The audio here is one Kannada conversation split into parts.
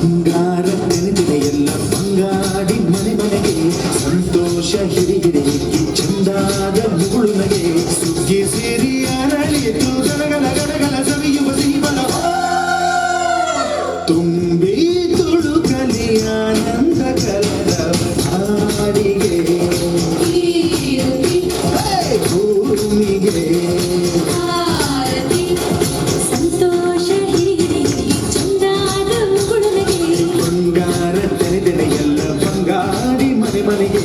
ಬಂಗಾರ ನೆನೆದಿದೆ ಎಲ್ಲ ಬಂಗಾಡಿ ಮನೆ ಮನೆಗೆ ಸಂತೋಷ ಹಿರಿಗಿರೆ ಚಂದಾದ ಮುಗುಳು ನಗೆ ಸುಗ್ಗಿ ಸೇರಿ ಅರಳಿತು ಗಲಗಲ ಗಲಗಲ ಸವಿಯುವ ಸಿಹಿಬಲ ತುಂಬಿ ತುಳುಕಲಿ ಆನಂದ ಕಲರವ ಹಾಡಿಗೆ ಭೂಮಿಗೆ ಬಂಗಾರ ತೆರೆದೆನೆ ಎಲ್ಲ ಬಂಗಾರಿ ಮನೆ ಮನೆಗೆ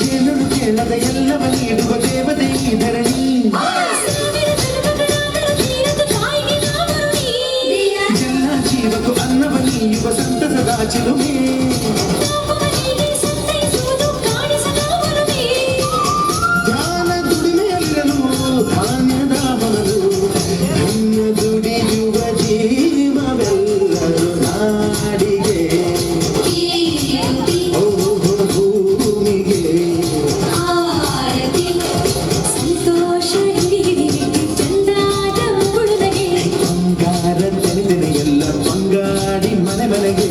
ಏನನ್ನು ಕೇಳದ ಎಲ್ಲವ ನೀಡುವ ದೇವತೆ ಈ ಧರಣಿ ಎಲ್ಲ ಜೀವಕ್ಕೂ ಅನ್ನವ ನೀಯುವ ಸಂತಸದ ಚಿಲುಮೆ ಧ್ಯಾನ ದುಡಿಮೆಯಲ್ಲಿರಲು ಧಾನ್ಯದ ಹೊರಲು ಧನ್ಯ ದುಡಿಯುವ ಜೀವವೆಲ್ಲರೂ ನಾಡಿಗೆ ಓಹೋ ಭೂಮಿಗೆ ಬಂಗಾರ ತೆರೆದೆನೆ ಎಲ್ಲ ಬಂಗಾಡಿ ಮನೆ ಮನೆಗೆ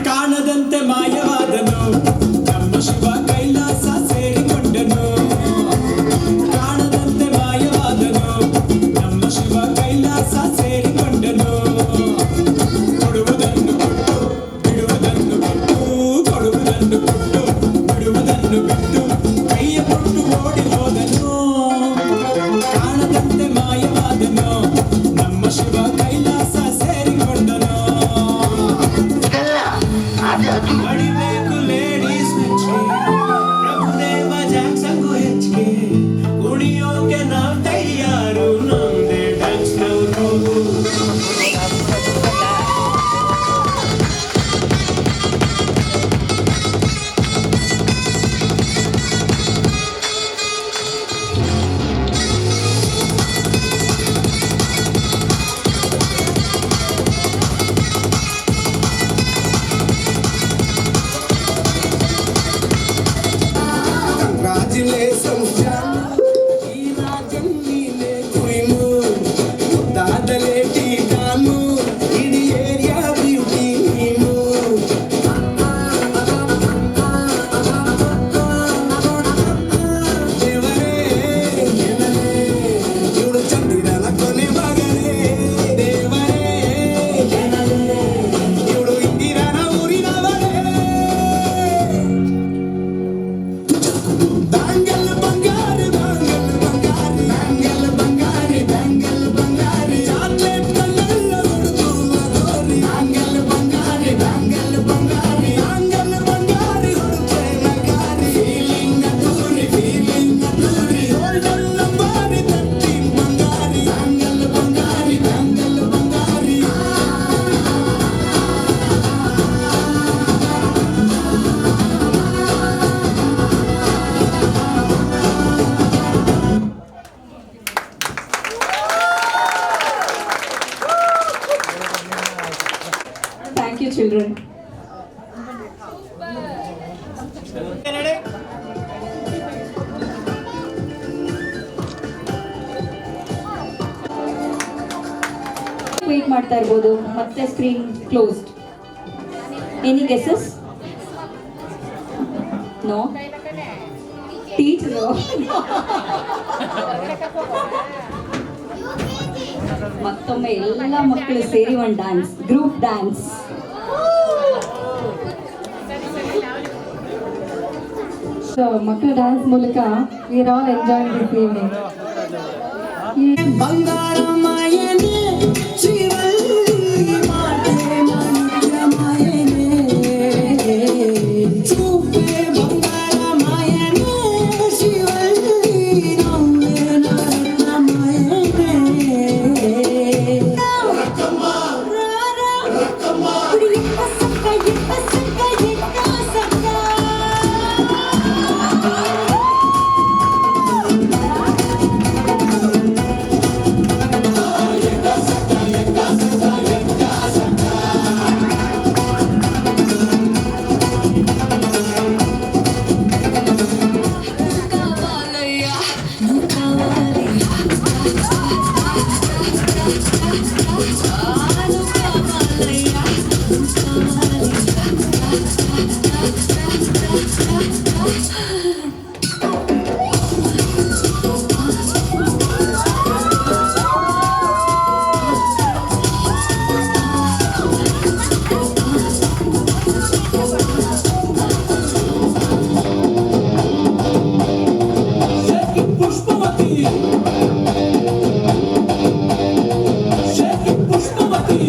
ಕಾಣದಂತೆ ಮಾಯವಾದನು ನಮ್ಮ ಶಿವ ಕೈಲಾಸ ಸೇರಿಕೊಂಡನು ಕಾಣದಂತೆ ಮಾಯವಾದನು ನಮ್ಮ ಶಿವ ಕೈಲಾಸ ಸೇರಿಕೊಂಡನು ಕೊಡುವುದನ್ನು ಕೊಟ್ಟು ಬಿಡುವುದನ್ನು ಬಿಟ್ಟು ಕೊಡುವುದನ್ನು ಕೊಟ್ಟು ಬಿಡುವುದನ್ನು ಬಿಟ್ಟು ಕೈಯ ಕೊಟ್ಟು ಓಡಿ ಹೋದನು ಕಾಣದಂತೆ ಮಾಯವಾದನು ನಮ್ಮ ಶಿವ ಕೈಲಾಸ ಸೇರಿಕೊಂಡನು ಅಡಿಬೇಕು ಲೇಡೀಸ್ ಮೆಚ್ಚಿಗೆ ಪ್ರಭುದೇವ ಜಾಕ್ಸಂಗು ಹೆಚ್ಚಿಗೆ ಕುಣಿಯೋಕೆ ನಾವ್ ತಯಾರು ನಮ್ದೇ ಡ್ಯಾನ್ಸ್ ನವರು Congratulations, John. ಈ ರಾಜನ್ ನೀನೆ ಕ್ವೀನು ಮುದ್ದಾದಲೆ ಟೀಕಾನು ಇಡೀ ಏರಿಯಾ ಬ್ಯೂಟಿ ನೀನು ದೇವರೇ ಇವಳು ಚಂದಿರನ ಕೊನೆ ಮಗನೇ ದೇವರೇ ಇವಳು ಇಂದಿರನ ಊರಿನವರೇ ಬ್ಯಾಂಗಲ್ ಬಂಗಾರಿ ಬ್ಯಾಂಗಲ್ ಬಂಗಾರಿ ಬ್ಯಾಂಗಲ್ ಬಂಗಾರಿ ಬ್ಯಾಂಗಲ್ ಬಂಗಾರಿ ಚಾಕ್ಲೇಟ್ ಕಲ್ಲೆಲ್ಲ ಹುಡುಕು ಗೋರಿ ಬ್ಯಾಂಗಲ್ ಬಂಗಾರಿ ಬ್ಯಾಂಗಲ್ ಬಂಗಾರಿ ಬ್ಯಾಂಗಲ್ ಬಂಗಾರಿ ಹುಡುಕೆ ನಗಾರಿ ಫೀಲಿಂಗ್ ಅದ್ದೂರಿ ಗೋಲ್ಡನ್ ನಂಬಾರಿ ತಟ್ಟಿ ಬಂಗಾರಿ bangle Bangari bangle Bangari Thank you, children. Wait ಮಾಡ್ತಾ ಇರ್ಬೋದು ಮತ್ತೆ screen closed. Any guesses? No? Teach no. ಮತ್ತೊಮ್ಮೆ ಎಲ್ಲ ಮಕ್ಕಳು ಸೇರಿ ಒಂದು ಡ್ಯಾನ್ಸ್, ಗ್ರೂಪ್ ಡ್ಯಾನ್ಸ್. So, ಮಕ್ಕಳ ಡ್ಯಾನ್ಸ್ ಮೂಲಕ we are all enjoying this evening. ಬಂಗಾರ ಮಾಯನೆ ಶಿವಲ್ಲಿ ಮಾತೆ ಮಾಣಿಕ್ಯ ಮಾಯನೆ ಚೂಪೆ ಬಂಗಾರ ಮಾಯನೆ ಶಿವಲ್ಲಿ ನವ್ವೆ ನರತ್ನ ಮಾಯನೆ Saka, Shake it, Pushpamati. Shake it, Pushpamati.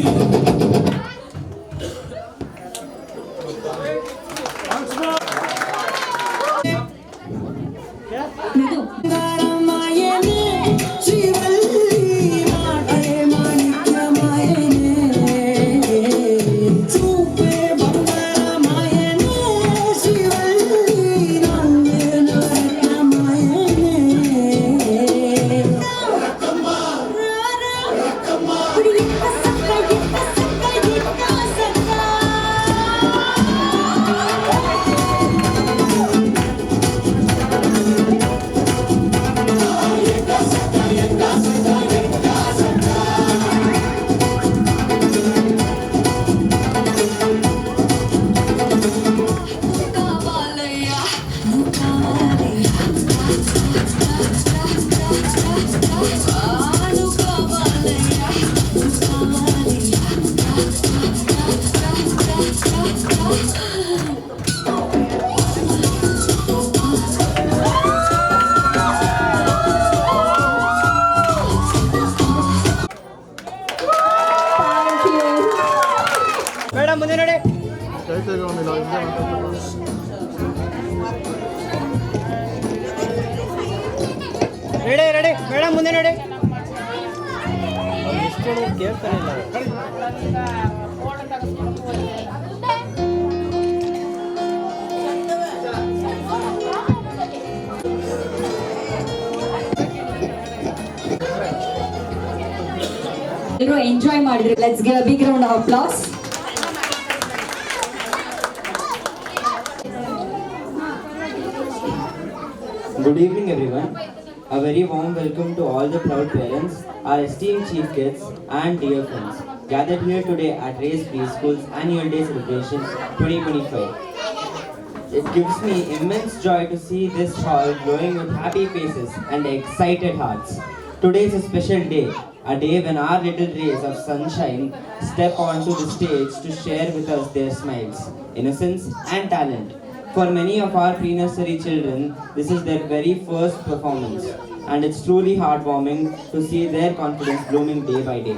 ಇದು ಥ್ಯಾಂಕ್ ಯು. ಮೇಡಮ್ ಮುಂದೆ ನೋಡಿ. ರೆಡಿ ರೆಡಿ ಮೇಡಮ್ ಮುಂದೆ ನೋಡಿ. ಕೇಳ್ತಾನೆ ಇಲ್ಲ. ಎಲ್ಲರೂ ಎಂಜಾಯ್ ಮಾಡಿದ್ರಿ. Let's give a big round of applause. Good evening, everyone. A very warm welcome to all the proud parents, our esteemed chief guests, and dear friends gathered here today at Race Preschool's Annual Day Celebration 2025. It gives me immense joy to see this hall glowing with happy faces and excited hearts. Today is a special day, a day when our little rays of sunshine step onto the stage to share with us their smiles, innocence, and talent. For many of our pre-nursery children, this is their very first performance, and it's truly heartwarming to see their confidence blooming day by day.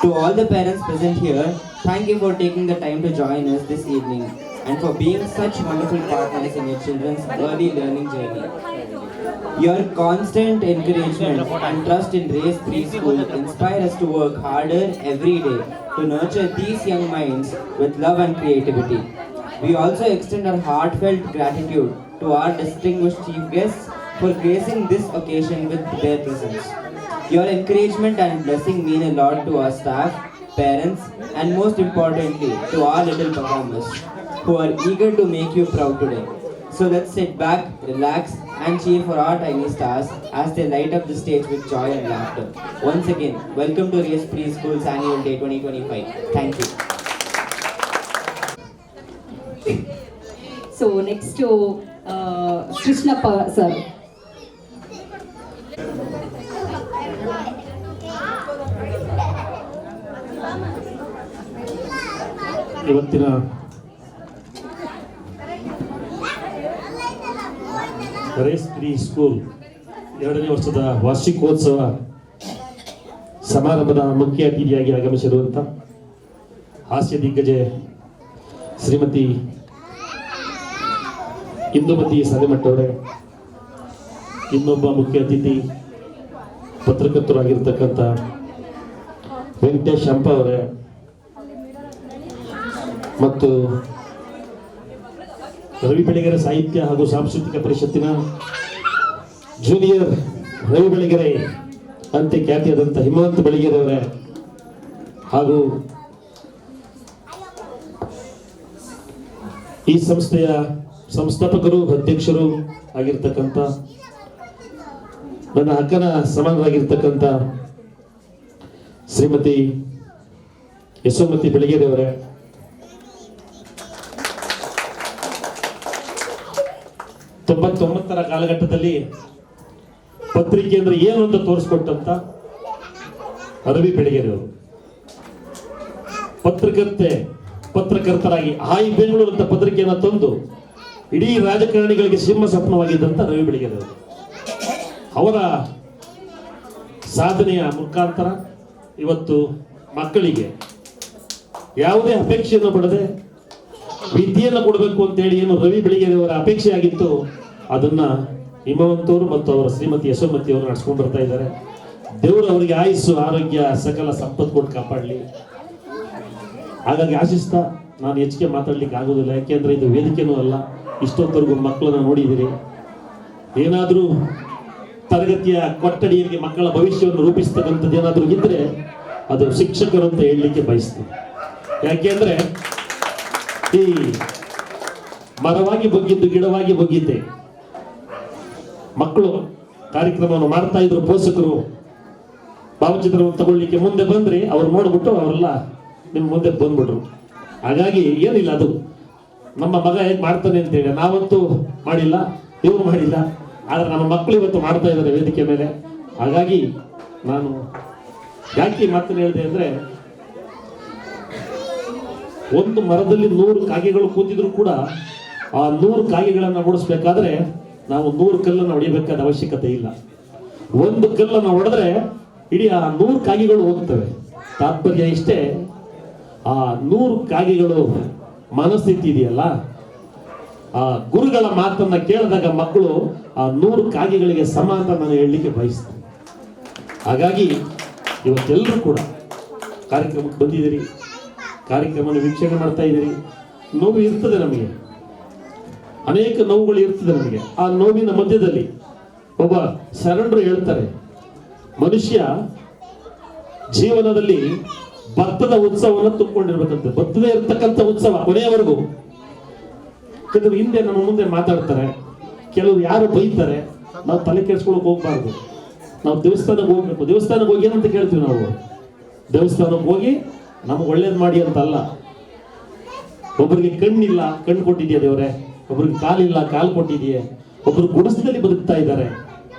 To all the parents present here, thank you for taking the time to join us this evening and for being such wonderful partners in your children's early learning journey. Your constant encouragement and trust in Race Preschool inspire us to work harder every day to nurture these young minds with love and creativity. We also extend our heartfelt gratitude to our distinguished chief guests for gracing this occasion with their presence. Your encouragement and blessing mean a lot to our staff, parents, and most importantly, to our little performers who are eager to make you proud today. So let's sit back, relax, and cheer for our tiny stars as they light up the stage with joy and laughter. Once again, welcome to Race Preschool's Annual Day 2025. Thank you. So next Krishnappa sir. ಇವತ್ತಿನ ರೇಸ್ ಪ್ರೀ ಸ್ಕೂಲ್ 2ನೇ ವರ್ಷದ ವಾರ್ಷಿಕೋತ್ಸವ ಸಮಾರಂಭದ ಮುಖ್ಯ ಅತಿಥಿಯಾಗಿ ಆಗಮಿಸಿರುವಂಥ ಹಾಸ್ಯ ದಿಗ್ಗಜೆ ಶ್ರೀಮತಿ ಇಂದುಮತಿ ಸಾಲಿಮಠ್ ಅವರೇ, ಇನ್ನೊಬ್ಬ ಮುಖ್ಯ ಅತಿಥಿ ಪತ್ರಕರ್ತರಾಗಿರ್ತಕ್ಕಂಥ ವೆಂಕಟೇಶ್ ಹಂಪ ಅವರೇ ಮತ್ತು ರವಿ ಬೆಳಗೆರೆ ಸಾಹಿತ್ಯ ಹಾಗೂ ಸಾಂಸ್ಕೃತಿಕ ಪರಿಷತ್ತಿನ ಜೂನಿಯರ್ ರವಿ ಬೆಳಗೆರೆ ಅಂತೆ ಖ್ಯಾತಿಯಾದಂಥ ಹಿಮವಂತ ಬೆಳಗೆರೆ ಅವರೇ ಹಾಗೂ ಈ ಸಂಸ್ಥೆಯ ಸಂಸ್ಥಾಪಕರು ಅಧ್ಯಕ್ಷರು ಆಗಿರ್ತಕ್ಕಂಥ ನನ್ನ ಅಕ್ಕನ ಸಮಾನರಾಗಿರ್ತಕ್ಕಂಥ ಶ್ರೀಮತಿ ಯಶೋಮತಿ ಬೆಳಗೆರೆ ಅವರೇ, 99ರ ಕಾಲಘಟ್ಟದಲ್ಲಿ ಪತ್ರಿಕೆ ಅಂದ್ರೆ ಏನು ಅಂತ ತೋರಿಸ್ಕೊಟ್ಟಂತ ರವಿ ಬೆಳಗೆರೆ ಅವರು ಪತ್ರಕರ್ತರಾಗಿ ಹಾಯ್ ಬೆಂಗಳೂರು ಅಂತ ಪತ್ರಿಕೆಯನ್ನು ತಂದು ಇಡೀ ರಾಜಕಾರಣಿಗಳಿಗೆ ಸಿಂಹ ಸ್ವಪ್ನವಾಗಿದ್ದಂತ ರವಿ ಬೆಳಗೆರೆ ಅವರು ಅವರ ಸಾಧನೆಯ ಮುಖಾಂತರ ಇವತ್ತು ಮಕ್ಕಳಿಗೆ ಯಾವುದೇ ಅಪೇಕ್ಷೆಯನ್ನು ಪಡದೆ ವಿದ್ಯೆಯನ್ನು ಕೊಡಬೇಕು ಅಂತೇಳಿ ಏನು ರವಿ ಬೆಳಗೆರೆ ಅವರ ಅಪೇಕ್ಷೆ ಆಗಿತ್ತು ಅದನ್ನ ಹಿಮವಂತವರು ಮತ್ತು ಅವರ ಶ್ರೀಮತಿ ಯಶೋಮತಿ ಅವರು ನಡೆಸ್ಕೊಂಡು ಬರ್ತಾ ಇದ್ದಾರೆ. ದೇವರು ಅವರಿಗೆ ಆಯುಸ್ಸು ಆರೋಗ್ಯ ಸಕಲ ಸಂಪತ್ತು ಕೊಟ್ಟು ಕಾಪಾಡಲಿ. ಹಾಗಾಗಿ ಆಶಿಸ್ತಾ ನಾನು ಹೆಚ್ಚಿಗೆ ಮಾತಾಡ್ಲಿಕ್ಕೆ ಆಗೋದಿಲ್ಲ, ಯಾಕೆಂದ್ರೆ ಇದು ವೇದಿಕೆನೂ ಅಲ್ಲ. ಇಷ್ಟೊತ್ತವರೆಗೂ ಮಕ್ಕಳನ್ನ ನೋಡಿದಿರಿ. ಏನಾದರೂ ತರಗತಿಯ ಕೊಠಡಿಯಲ್ಲಿ ಮಕ್ಕಳ ಭವಿಷ್ಯವನ್ನು ರೂಪಿಸ್ತಕ್ಕಂಥದ್ದು ಏನಾದರೂ ಇದ್ರೆ ಅದು ಶಿಕ್ಷಕರು ಅಂತ ಹೇಳಲಿಕ್ಕೆ ಬಯಸ್ತೀನಿ. ಯಾಕೆಂದ್ರೆ ಈ ಮರವಾಗಿ ಬಗ್ಗಿದ್ದು ಗಿಡವಾಗಿ ಬಗ್ಗಿದ್ದೆ. ಮಕ್ಕಳು ಕಾರ್ಯಕ್ರಮವನ್ನು ಮಾಡ್ತಾ ಇದ್ರು, ಪೋಷಕರು ಭಾವಚಿತ್ರವನ್ನು ತಗೊಳ್ಳಿಕ್ಕೆ ಮುಂದೆ ಬಂದ್ರೆ ಅವ್ರು ನೋಡ್ಬಿಟ್ಟು ಅವರೆಲ್ಲ ನಿಮ್ಮ ಮುಂದೆ ಬಂದ್ಬಿಟ್ರು. ಹಾಗಾಗಿ ಏನಿಲ್ಲ, ಅದು ನಮ್ಮ ಮಗ ಹೇಗೆ ಮಾಡ್ತಾನೆ ಅಂತೇಳಿ ನಾವಂತೂ ಮಾಡಿಲ್ಲ, ಇವರು ಮಾಡಿಲ್ಲ, ಆದ್ರೆ ನಮ್ಮ ಮಕ್ಕಳು ಇವತ್ತು ಮಾಡ್ತಾ ಇದ್ದಾರೆ ವೇದಿಕೆ ಮೇಲೆ. ಹಾಗಾಗಿ ನಾನು ಯಾಕೆ ಮಾತನ್ನು ಹೇಳಿದೆ ಅಂದ್ರೆ, ಒಂದು ಮರದಲ್ಲಿ 100 ಕಾಗೆಗಳು ಕೂತಿದ್ರು ಕೂಡ ಆ 100 ಕಾಗೆಗಳನ್ನ ಓಡಿಸ್ಬೇಕಾದ್ರೆ ನಾವು 100 ಕಲ್ಲನ್ನು ಹೊಡಿಬೇಕಾದ ಅವಶ್ಯಕತೆ ಇಲ್ಲ. ಒಂದು ಕಲ್ಲನ್ನು ಹೊಡೆದ್ರೆ ಇಡೀ ಆ 100 ಕಾಗೆಗಳು ಹೋಗ್ತವೆ. ತಾತ್ಪರ್ಯ ಇಷ್ಟೇ, ಆ 100 ಕಾಗೆಗಳು ಮನಸ್ಥಿತಿ ಇದೆಯಲ್ಲ, ಆ ಗುರುಗಳ ಮಾತನ್ನ ಕೇಳಿದಾಗ ಮಕ್ಕಳು ಆ 100 ಕಾಗೆಗಳಿಗೆ ಸಮ ಅಂತ ನಾನು ಹೇಳಲಿಕ್ಕೆ ಬಯಸ್ತೇನೆ. ಹಾಗಾಗಿ ಇವತ್ತೆಲ್ಲರೂ ಕೂಡ ಕಾರ್ಯಕ್ರಮಕ್ಕೆ ಬಂದಿದ್ದೀರಿ, ಕಾರ್ಯಕ್ರಮವನ್ನು ವೀಕ್ಷಣೆ ಮಾಡ್ತಾ ಇದ್ದೀರಿ. ನೋವು ಇರ್ತದೆ ನಮಗೆ, ಅನೇಕ ನೋವುಗಳು ಇರ್ತದೆ ನಮಗೆ. ಆ ನೋವಿನ ಮಧ್ಯದಲ್ಲಿ ಒಬ್ಬ ಶರಣರು ಹೇಳ್ತಾರೆ, ಮನುಷ್ಯ ಜೀವನದಲ್ಲಿ ಭತ್ತದ ಉತ್ಸವವನ್ನು ತುಂಬಿಕೊಂಡಿರ್ಬೇಕಂತೆ. ಭತ್ತದೇ ಇರ್ತಕ್ಕಂಥ ಉತ್ಸವ ಕೊನೆಯವರೆಗೂ. ಕೆಲವರು ಹಿಂದೆ ನಮ್ಮ ಮುಂದೆ ಮಾತಾಡ್ತಾರೆ, ಕೆಲವರು ಯಾರು ಬೈತಾರೆ, ನಾವು ತಲೆ ಕೆಡಿಸ್ಕೊಳಕ್ ಹೋಗ್ಬಾರ್ದು. ನಾವು ದೇವಸ್ಥಾನಕ್ಕೆ ಹೋಗ್ಬೇಕು. ದೇವಸ್ಥಾನಕ್ಕೆ ಹೋಗಿ ಏನಂತ ಕೇಳ್ತೀವಿ ನಾವು? ದೇವಸ್ಥಾನಕ್ಕೆ ಹೋಗಿ ನಮ್ಗೆ ಒಳ್ಳೇದು ಮಾಡಿ ಅಂತ ಅಲ್ಲ. ಒಬ್ಬರಿಗೆ ಕಣ್ಣಿಲ್ಲ, ಕಣ್ಣು ಕೊಟ್ಟಿದೆಯಾ ದೇವರೇ? ಒಬ್ರಿಗೆ ಕಾಲಿಲ್ಲ, ಕಾಲು ಕೊಟ್ಟಿದೆಯೇ? ಒಬ್ರು ಗುಡಿಸದಲ್ಲಿ ಬದುಕ್ತಾ ಇದ್ದಾರೆ.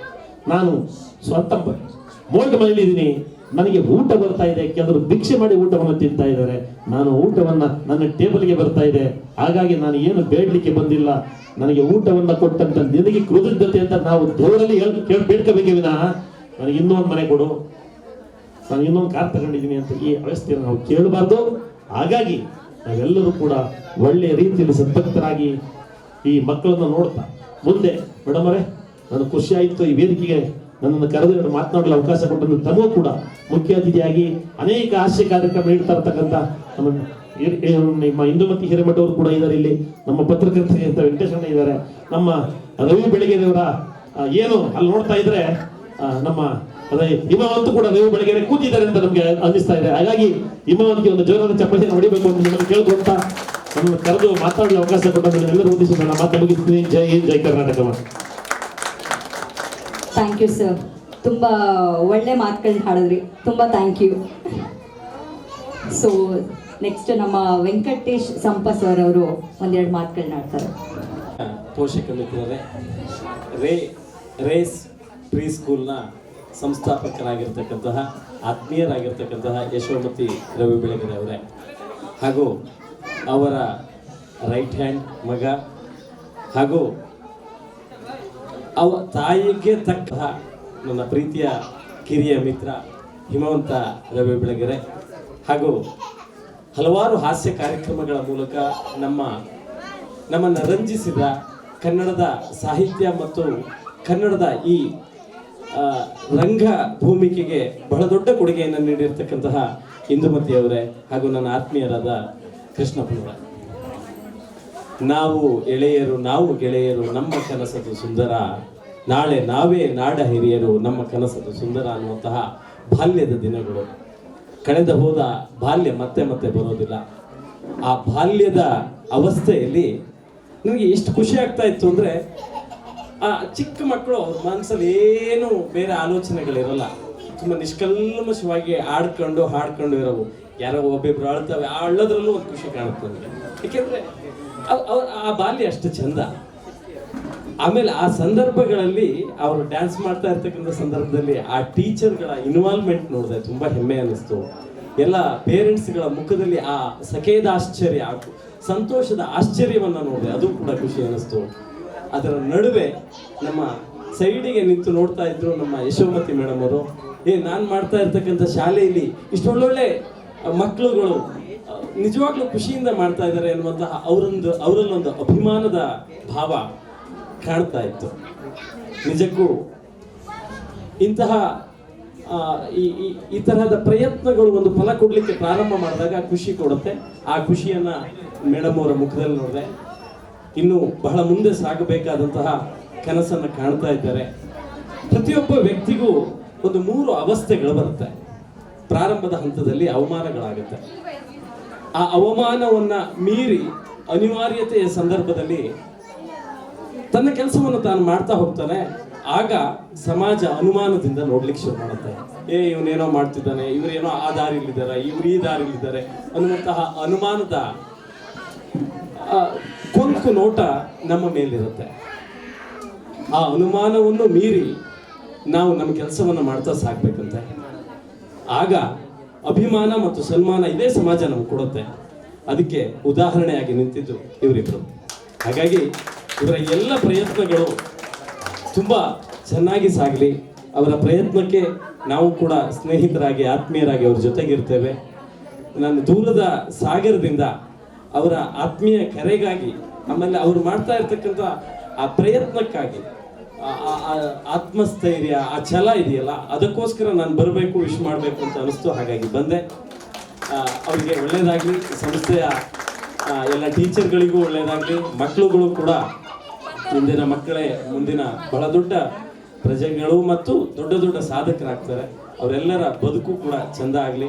ನಾನು ಸ್ವಂತ ಮೋಲ್ಡ್ ಮನೇಲಿದ್ದೀನಿ, ನನಗೆ ಊಟ ಬರ್ತಾ ಇದೆ. ಕೆಲವರು ಭಿಕ್ಷೆ ಮಾಡಿ ಊಟವನ್ನು ತಿಂತಾ ಇದ್ದಾರೆ. ನಾನು ಊಟವನ್ನ ನನ್ನ ಟೇಬಲ್ಗೆ ಬರ್ತಾ ಇದೆ. ಹಾಗಾಗಿ ನಾನು ಏನು ಬೇಡ್ಲಿಕ್ಕೆ ಬಂದಿಲ್ಲ, ನನಗೆ ಊಟವನ್ನ ಕೊಟ್ಟಂತ ನಿನಗೆ ಕೃತಜ್ಞತೆ ಅಂತ ನಾವು ದೇವರಲ್ಲಿ ಬೇಡ್ಕೋಬೇಕೇ ವಿನಃ ನನಗೆ ಇನ್ನೊಂದು ಮನೆ ಕೊಡು, ನಾನು ಇನ್ನೊಂದು ಕಾರ್ ತಗೊಂಡಿದ್ದೀನಿ ಅಂತ ಈ ಅವಸ್ಥೆಯನ್ನು ನಾವು ಕೇಳಬಾರ್ದು. ಹಾಗಾಗಿ ನಾವೆಲ್ಲರೂ ಕೂಡ ಒಳ್ಳೆಯ ರೀತಿಯಲ್ಲಿ ಸಂತೃಪ್ತರಾಗಿ ಈ ಮಕ್ಕಳನ್ನು ನೋಡ್ತಾ ಮುಂದೆ. ಮೇಡಮ್ ಅವರೇ, ನನಗೆ ಖುಷಿ ಆಯಿತು ಈ ವೇದಿಕೆಗೆ ನನ್ನನ್ನು ಕರೆದು ಮಾತನಾಡಲು ಅವಕಾಶ ಕೊಟ್ಟಂತ ತಮಗೂ ಕೂಡ ಮುಖ್ಯ ಅತಿಥಿಯಾಗಿ ಅನೇಕ ಹಾಸ್ಯ ಕಾರ್ಯಕ್ರಮ ನೀಡ್ತಾ ಇರ್ತಕ್ಕಂಥ ನಿಮ್ಮ ಇಂದುಮತಿ ಹಿರೇಮಠ ಅವರು ಕೂಡ ಇದ್ದಾರೆ ಇಲ್ಲಿ. ನಮ್ಮ ಪತ್ರಕರ್ತರಿಗಿಂತ ವೆಂಕಟೇಶಣ್ಣ ಇದ್ದಾರೆ. ನಮ್ಮ ರವಿ ಬೆಳಗೆರೆಯವರ ಏನು ಅಲ್ಲಿ ನೋಡ್ತಾ ಇದ್ರೆ ನಮ್ಮ ಹಿಮವಂತ ಕೂಡ ರವಿ ಬೆಳಗೆರೆ ಕೂತಿದ್ದಾರೆ ಅಂತ ನಮ್ಗೆ ಅನ್ನಿಸ್ತಾ ಇದೆ. ಹಾಗಾಗಿ ಹಿಮವಂತಿಗೆ ಒಂದು ಜೋರಾದ ಚಪ್ಪಲಿಯನ್ನು ಹೊಡಿಬೇಕು ಅಂತ ನಿಮ್ಮನ್ನು ಕೇಳ್ಕೊಳ್ತಾ ನಮ್ಮನ್ನು ಕರೆದು ಮಾತಾಡಲು ಅವಕಾಶ ಕೊಟ್ಟು ಎಲ್ಲರೂ ಉದ್ದೇಶ ನಾನು ಮಾತು ಮುಗಿಸ್ತೀನಿ. ಜೈ ಹಿಂದ್, ಜೈ ಕರ್ನಾಟಕ. ಥ್ಯಾಂಕ್ ಯು ಸರ್, ತುಂಬ ಒಳ್ಳೆ ಮಾತುಗಳನ್ನ ಹಾಡಿದ್ರಿ, ತುಂಬ ಥ್ಯಾಂಕ್ ಯು. ಸೊ ನೆಕ್ಸ್ಟ್ ನಮ್ಮ ವೆಂಕಟೇಶ್ ಸಂಪ ಸರ್ ಅವರು ಒಂದೆರಡು ಮಾತುಗಳನ್ನ ಆಡ್ತಾರೆ. ಪೋಷಕ ಮಿತ್ರರೇ, ರೇಸ್ ಪ್ರೀ ಸ್ಕೂಲ್ನ ಸಂಸ್ಥಾಪಕರಾಗಿರ್ತಕ್ಕಂತಹ ಆತ್ಮೀಯರಾಗಿರ್ತಕ್ಕಂತಹ ಯಶೋಮತಿ ರವಿ ಬೆಳಗೆರೆ ಅವರೇ, ಹಾಗೂ ಅವರ ರೈಟ್ ಹ್ಯಾಂಡ್ ಮಗ ಹಾಗೂ ಅವ ತಾಯಿಗೆ ತಕ್ಕ ನನ್ನ ಪ್ರೀತಿಯ ಕಿರಿಯ ಮಿತ್ರ ಹಿಮವಂತ ರವಿ ಬೆಳಗೆರೆ, ಹಾಗೂ ಹಲವಾರು ಹಾಸ್ಯ ಕಾರ್ಯಕ್ರಮಗಳ ಮೂಲಕ ನಮ್ಮನ್ನು ರಂಜಿಸಿದ ಕನ್ನಡದ ಸಾಹಿತ್ಯ ಮತ್ತು ಕನ್ನಡದ ಈ ರಂಗ ಭೂಮಿಕೆಗೆ ಬಹಳ ದೊಡ್ಡ ಕೊಡುಗೆಯನ್ನು ನೀಡಿರ್ತಕ್ಕಂತಹ ಇಂದುಮತಿ ಅವರೇ, ಹಾಗೂ ನನ್ನ ಆತ್ಮೀಯರಾದ ಕೃಷ್ಣಪ್ಪನವರೇ. ನಾವು ಗೆಳೆಯರು ನಮ್ಮ ಕನಸದು ಸುಂದರ, ನಾಳೆ ನಾವೇ ನಾಡ ಹಿರಿಯರು, ನಮ್ಮ ಕನಸದು ಸುಂದರ ಅನ್ನುವಂತಹ ಬಾಲ್ಯದ ದಿನಗಳು. ಕಳೆದ ಹೋದ ಬಾಲ್ಯ ಮತ್ತೆ ಮತ್ತೆ ಬರೋದಿಲ್ಲ. ಆ ಬಾಲ್ಯದ ಅವಸ್ಥೆಯಲ್ಲಿ ನನಗೆ ಎಷ್ಟು ಖುಷಿ ಆಗ್ತಾ ಇತ್ತು ಅಂದರೆ, ಆ ಚಿಕ್ಕ ಮಕ್ಕಳು ಅವ್ರ ಮನಸ್ಸಲ್ಲಿ ಏನು ಬೇರೆ ಆಲೋಚನೆಗಳಿರಲ್ಲ, ತುಂಬ ನಿಷ್ಕಲ್ಮಶವಾಗಿ ಹಾಡ್ಕೊಂಡು ಇರೋವು. ಯಾರೋ ಒಬ್ಬಿಬ್ರು ಅಳ್ತವೆ, ಆ ಅಳ್ಳೋದ್ರಲ್ಲೂ ಒಂದು ಖುಷಿ ಕಾಣುತ್ತೆ ನನಗೆ. ಏಕೆಂದರೆ ಆ ಬಾಲ್ಯ ಅಷ್ಟು ಚಂದ. ಆಮೇಲೆ ಆ ಸಂದರ್ಭಗಳಲ್ಲಿ ಅವರು ಡ್ಯಾನ್ಸ್ ಮಾಡ್ತಾ ಇರ್ತಕ್ಕಂಥ ಸಂದರ್ಭದಲ್ಲಿ ಆ ಟೀಚರ್ಗಳ ಇನ್ವಾಲ್ವ್ಮೆಂಟ್ ನೋಡಿದೆ, ತುಂಬಾ ಹೆಮ್ಮೆ ಅನ್ನಿಸ್ತು. ಎಲ್ಲ ಪೇರೆಂಟ್ಸ್ಗಳ ಮುಖದಲ್ಲಿ ಆ ಸಖೇದ ಆಶ್ಚರ್ಯ, ಸಂತೋಷದ ಆಶ್ಚರ್ಯವನ್ನು ನೋಡಿದೆ, ಅದು ಕೂಡ ಖುಷಿ ಅನ್ನಿಸ್ತು. ಅದರ ನಡುವೆ ನಮ್ಮ ಸೈಡಿಗೆ ನಿಂತು ನೋಡ್ತಾ ಇದ್ರು ನಮ್ಮ ಯಶೋಮತಿ ಮೇಡಮ್ ಅವರು. ನಾನು ಮಾಡ್ತಾ ಇರ್ತಕ್ಕಂಥ ಶಾಲೆಯಲ್ಲಿ ಇಷ್ಟೊಳ್ಳೊಳ್ಳೆ ಮಕ್ಕಳುಗಳು ನಿಜವಾಗ್ಲೂ ಖುಷಿಯಿಂದ ಮಾಡ್ತಾ ಇದ್ದಾರೆ ಅನ್ನುವಂತಹ ಅವರಲ್ಲೊಂದು ಅಭಿಮಾನದ ಭಾವ ಕಾಣ್ತಾ ಇತ್ತು. ನಿಜಕ್ಕೂ ಇಂತಹ ಈ ತರಹದ ಪ್ರಯತ್ನಗಳು ಒಂದು ಫಲ ಕೊಡ್ಲಿಕ್ಕೆ ಪ್ರಾರಂಭ ಮಾಡಿದಾಗ ಖುಷಿ ಕೊಡುತ್ತೆ. ಆ ಖುಷಿಯನ್ನ ಮೇಡಮ್ ಅವರ ಮುಖದಲ್ಲಿ ನೋಡಿದೆ. ಇನ್ನು ಬಹಳ ಮುಂದೆ ಸಾಗಬೇಕಾದಂತಹ ಕನಸನ್ನು ಕಾಣ್ತಾ ಇದ್ದಾರೆ. ಪ್ರತಿಯೊಬ್ಬ ವ್ಯಕ್ತಿಗೂ ಒಂದು 3 ಅವಸ್ಥೆಗಳು ಬರುತ್ತೆ. ಪ್ರಾರಂಭದ ಹಂತದಲ್ಲಿ ಅವಮಾನಗಳಾಗುತ್ತೆ. ಆ ಅವಮಾನವನ್ನ ಮೀರಿ ಅನಿವಾರ್ಯತೆಯ ಸಂದರ್ಭದಲ್ಲಿ ತನ್ನ ಕೆಲಸವನ್ನು ತಾನು ಮಾಡ್ತಾ ಹೋಗ್ತಾನೆ. ಆಗ ಸಮಾಜ ಅನುಮಾನದಿಂದ ನೋಡ್ಲಿಕ್ಕೆ ಶುರು ಮಾಡುತ್ತೆ. ಇವನೇನೋ ಮಾಡ್ತಿದ್ದಾನೆ, ಇವರೇನೋ ಆ ದಾರಿಲಿದ್ದಾರೆ, ಇವ್ರು ಈ ದಾರಿಲಿದ್ದಾರೆ ಅನ್ನುವಂತಹ ಅನುಮಾನದ ಕೊಂಕು ನೋಟ ನಮ್ಮ ಮೇಲಿರುತ್ತೆ. ಆ ಅನುಮಾನವನ್ನು ಮೀರಿ ನಾವು ನಮ್ಮ ಕೆಲಸವನ್ನು ಮಾಡ್ತಾ ಸಾಕ್ಬೇಕಂತೆ. ಆಗ ಅಭಿಮಾನ ಮತ್ತು ಸನ್ಮಾನ ಇದೇ ಸಮಾಜ ನಮ್ಗೆ ಕೊಡುತ್ತೆ. ಅದಕ್ಕೆ ಉದಾಹರಣೆಯಾಗಿ ನಿಂತಿದ್ದು ಇವರಿಬ್ರು. ಹಾಗಾಗಿ ಇವರ ಎಲ್ಲ ಪ್ರಯತ್ನಗಳು ತುಂಬಾ ಚೆನ್ನಾಗಿ ಸಾಗಲಿ. ಅವರ ಪ್ರಯತ್ನಕ್ಕೆ ನಾವು ಕೂಡ ಸ್ನೇಹಿತರಾಗಿ, ಆತ್ಮೀಯರಾಗಿ ಅವ್ರ ಜೊತೆಗಿರ್ತೇವೆ. ನಾನು ದೂರದ ಸಾಗರದಿಂದ ಅವರ ಆತ್ಮೀಯ ಕರೆಗಾಗಿ, ಆಮೇಲೆ ಅವ್ರು ಮಾಡ್ತಾ ಇರ್ತಕ್ಕಂಥ ಆ ಪ್ರಯತ್ನಕ್ಕಾಗಿ, ಆತ್ಮಸ್ಥೈರ್ಯ, ಆ ಛಲ ಇದೆಯಲ್ಲ, ಅದಕ್ಕೋಸ್ಕರ ನಾನು ಬರಬೇಕು, ವಿಶ್ ಮಾಡಬೇಕು ಅಂತ ಅನಿಸ್ತು. ಹಾಗಾಗಿ ಬಂದೆ. ಅವರಿಗೆ ಒಳ್ಳೇದಾಗಲಿ, ಸಂಸ್ಥೆಯ ಎಲ್ಲ ಟೀಚರ್ಗಳಿಗೂ ಒಳ್ಳೇದಾಗಲಿ, ಮಕ್ಕಳುಗಳು ಕೂಡ ಮುಂದಿನ ಮಕ್ಕಳೇ ಮುಂದಿನ ಬಹಳ ದೊಡ್ಡ ಪ್ರಜೆಗಳು ಮತ್ತು ದೊಡ್ಡ ದೊಡ್ಡ ಸಾಧಕರಾಗ್ತಾರೆ. ಅವರೆಲ್ಲರ ಬದುಕು ಕೂಡ ಚಂದ ಆಗಲಿ.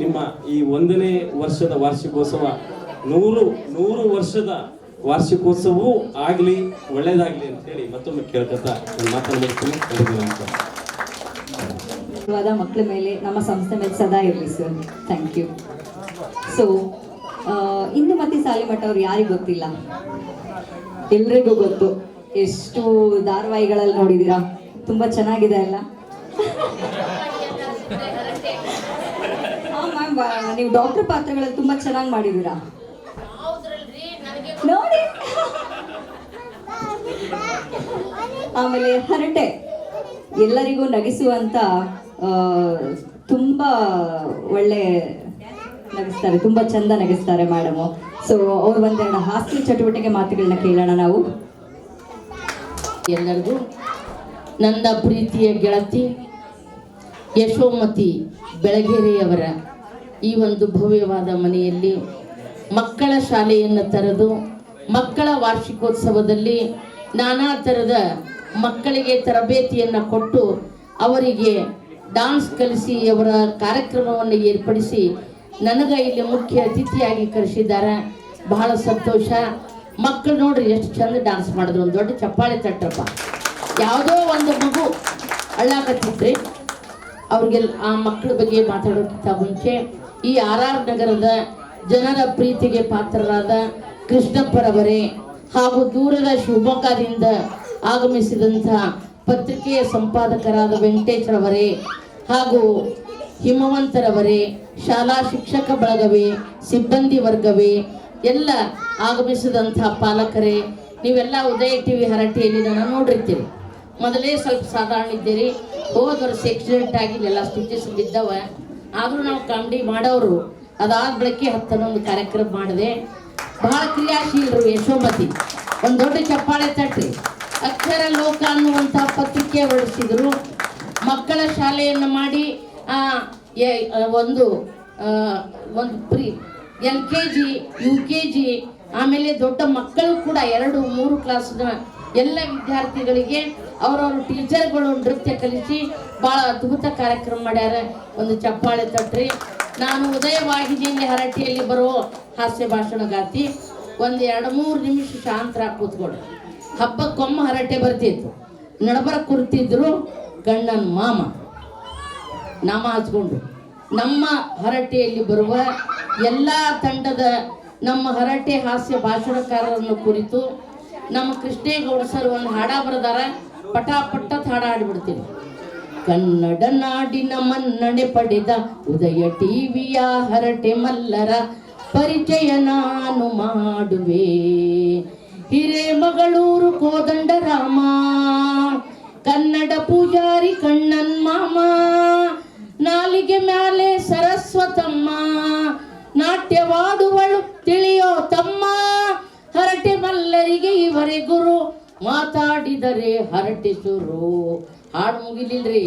ನಿಮ್ಮ ಈ 1ನೇ ವರ್ಷದ ವಾರ್ಷಿಕೋತ್ಸವ 100 ವರ್ಷದ ವಾರ್ಷಿಕೋತ್ಸವವೂ ಆಗಲಿ, ಒಳ್ಳೇದಾಗಲಿ ಅಂತ ಹೇಳಿ ಮತ್ತೊಮ್ಮೆ ಕೇಳ್ಕೊತಾ ನಾನು ಮಾತಾಡ್ತೀನಿ. ಮಕ್ಕಳ ಮೇಲೆ, ನಮ್ಮ ಸಂಸ್ಥೆ ಮೇಲೆ ಸದಾ ಇರಲಿ sir. Thank you. So Indumati Salimath ಅವ್ರು ಯಾರಿಗೂ ಗೊತ್ತಿಲ್ಲ, ಎಲ್ರಿಗೂ ಗೊತ್ತು. ಎಷ್ಟು ಧಾರಾವಾಹಿಗಳಲ್ಲಿ ನೋಡಿದ್ದೀರಾ, ತುಂಬಾ ಚೆನ್ನಾಗಿದೆ ಅಲ್ಲ? ಮ್ಯಾಮ್, ನೀವು ಡಾಕ್ಟರ್ ಪಾತ್ರಗಳಲ್ಲಿ ತುಂಬಾ ಚೆನ್ನಾಗಿ ಮಾಡಿದ್ದೀರಾ ನೋಡಿ. ಆಮೇಲೆ ಹರಟೆ ಎಲ್ಲರಿಗೂ ನಗಿಸುವಂತ ತುಂಬಾ ಒಳ್ಳೆ ನಗಿಸ್ತಾರೆ, ತುಂಬಾ ಚಂದ ನಗಿಸ್ತಾರೆ ಮೇಡಮು. ಸೊ ಅವ್ರು ಒಂದೆರಡು ಹಾಸ್ಯ ಚಟುವಟಿಕೆ ಮಾತುಗಳನ್ನ ಕೇಳೋಣ ನಾವು. ಎಲ್ಲರಿಗೂ ನನ್ನ ಪ್ರೀತಿಯ ಗೆಳತಿ ಯಶೋಮತಿ ಬೆಳಗೆರೆಯವರ ಈ ಒಂದು ಭವ್ಯವಾದ ಮನೆಯಲ್ಲಿ ಮಕ್ಕಳ ಶಾಲೆಯನ್ನು ತೆರೆದು ಮಕ್ಕಳ ವಾರ್ಷಿಕೋತ್ಸವದಲ್ಲಿ ನಾನಾ ಥರದ ಮಕ್ಕಳಿಗೆ ತರಬೇತಿಯನ್ನು ಕೊಟ್ಟು ಅವರಿಗೆ ಡಾನ್ಸ್ ಕಲಿಸಿ ಅವರ ಕಾರ್ಯಕ್ರಮವನ್ನು ಏರ್ಪಡಿಸಿ ನನಗೆ ಇಲ್ಲಿ ಮುಖ್ಯ ಅತಿಥಿಯಾಗಿ ಕರೆಸಿದ್ದಾರೆ. ಬಹಳ ಸಂತೋಷ. ಮಕ್ಕಳು ನೋಡ್ರಿ ಎಷ್ಟು ಚಂದ ಡಾನ್ಸ್ ಮಾಡಿದ್ರು. ಒಂದು ದೊಡ್ಡ ಚಪ್ಪಾಳೆ ತಟ್ಟಪ್ಪ. ಯಾವುದೋ ಒಂದು ಮಗು ಅಳ್ಳಾಕತ್ತಿದ್ರಿ. ಅವ್ರಿಗೆಲ್ಲ ಆ ಮಕ್ಕಳ ಬಗ್ಗೆ ಮಾತಾಡೋಕ್ಕಿಂತ ಮುಂಚೆ ಈ RR ನಗರದ ಜನರ ಪ್ರೀತಿಗೆ ಪಾತ್ರರಾದ ಕೃಷ್ಣಪ್ಪರವರೇ ಹಾಗೂ ದೂರದ ಶಿವಮೊಗ್ಗದಿಂದ ಆಗಮಿಸಿದಂಥ ಪತ್ರಿಕೆಯ ಸಂಪಾದಕರಾದ ವೆಂಕಟೇಶ್ವರವರೇ ಹಾಗೂ ಹಿಮವಂತರವರೇ, ಶಾಲಾ ಶಿಕ್ಷಕ ಬಳಗವೇ, ಸಿಬ್ಬಂದಿ ವರ್ಗವೇ, ಎಲ್ಲ ಆಗಮಿಸಿದಂಥ ಪಾಲಕರೇ, ನೀವೆಲ್ಲ ಉದಯ TV ಹರಟೆಯಲ್ಲಿ ನಾನು ನೋಡಿರ್ತೀರಿ. ಮೊದಲೇ ಸ್ವಲ್ಪ ಸಾಧಾರಣ ಇದ್ದೀರಿ. ಹೋದ ವರ್ಷ ಆಕ್ಸಿಡೆಂಟ್ ಆಗಿ ಎಲ್ಲ ಸ್ಟಿಚಸ್ ಬಿದ್ದವ. ಆದರೂ ನಾವು ಕಾಮಿಡಿ ಮಾಡೋರು. ಅದಾದ ಬೆಳಗ್ಗೆ 10 ಕಾರ್ಯಕ್ರಮ ಮಾಡಿದೆ. ಬಹಳ ಕ್ರಿಯಾಶೀಲರು ಯಶೋಮತಿ. ಒಂದು ದೊಡ್ಡ ಚಪ್ಪಾಳೆ ತಟ್ಟಿ. ಅಕ್ಷರ ಲೋಕ ಅನ್ನುವಂಥ ಪತ್ರಿಕೆ ಹೊರಡಿಸಿದ್ರು. ಮಕ್ಕಳ ಶಾಲೆಯನ್ನು ಮಾಡಿ ಒಂದು ಪ್ರಿ LKG UKG ಆಮೇಲೆ ದೊಡ್ಡ ಮಕ್ಕಳು ಕೂಡ 2-3 ಕ್ಲಾಸ್ನ ಎಲ್ಲ ವಿದ್ಯಾರ್ಥಿಗಳಿಗೆ ಅವರವರು ಟೀಚರ್ಗಳು ನೃತ್ಯ ಕಲಿಸಿ ಭಾಳ ಅದ್ಭುತ ಕಾರ್ಯಕ್ರಮ ಮಾಡ್ಯಾರ. ಒಂದು ಚಪ್ಪಾಳೆ ತಟ್ರಿ. ನಾನು ಉದಯ ವಾಹಿನಿಯಲ್ಲಿ ಹರಟೆಯಲ್ಲಿ ಬರೋ ಹಾಸ್ಯ ಭಾಷಣಗಾತಿ. ಒಂದು 2-3 ನಿಮಿಷ ಶಾಂತರಾಗಿ ಕೂತ್ಕೊಡ್ರಿ. ಹಬ್ಬಕ್ಕೊಮ್ಮ ಹರಟೆ ಬರ್ತಿತ್ತು. ನಡಬರ ಕುರ್ತಿದ್ರು ಗಂಡನ ಮಾಮ ನಾಮ ಹಚ್ಕೊಂಡು. ನಮ್ಮ ಹರಟೆಯಲ್ಲಿ ಬರುವ ಎಲ್ಲ ತಂಡದ ನಮ್ಮ ಹರಟೆ ಹಾಸ್ಯ ಭಾಷಣಕಾರರನ್ನು ಕುರಿತು ನಮ್ಮ ಕೃಷ್ಣೇಗೌಡ ಸರ್ ಒಂದು ಹಾಡ ಬರೆದಾರ, ಪಟ ಹಾಡ ಹಾಡ್ಬಿಡ್ತೀನಿ. ಕನ್ನಡ ನಾಡಿನ ಮನ್ನಣೆ ಪಡೆದ ಉದಯ ಟಿವಿಯ ಹರಟೆ ಮಲ್ಲರ ಪರಿಚಯ ನಾನು ಮಾಡುವೆ. ಹಿರೇಮಗಳೂರು ಕೋದಂಡರಾಮ, ಕನ್ನಡ ಪೂಜಾರಿ ಕಣ್ಣನ್ ಮಾಮ, ನಾಲಿಗೆ ಮ್ಯಾಲೆ ಸರಸ್ವತಮ್ಮ, ನಾಟ್ಯವಾಡುವಳು ತಿಳಿಯೋ ತಮ್ಮ, ಹರಟೆ ಮಲ್ಲರಿಗೆ ಇವರೇ ಗುರು, ಮಾತಾಡಿದರೆ ಹರಟೆ ಸುರು. ಹಾಡು ಮುಗಿಲಿಲ್ರಿ.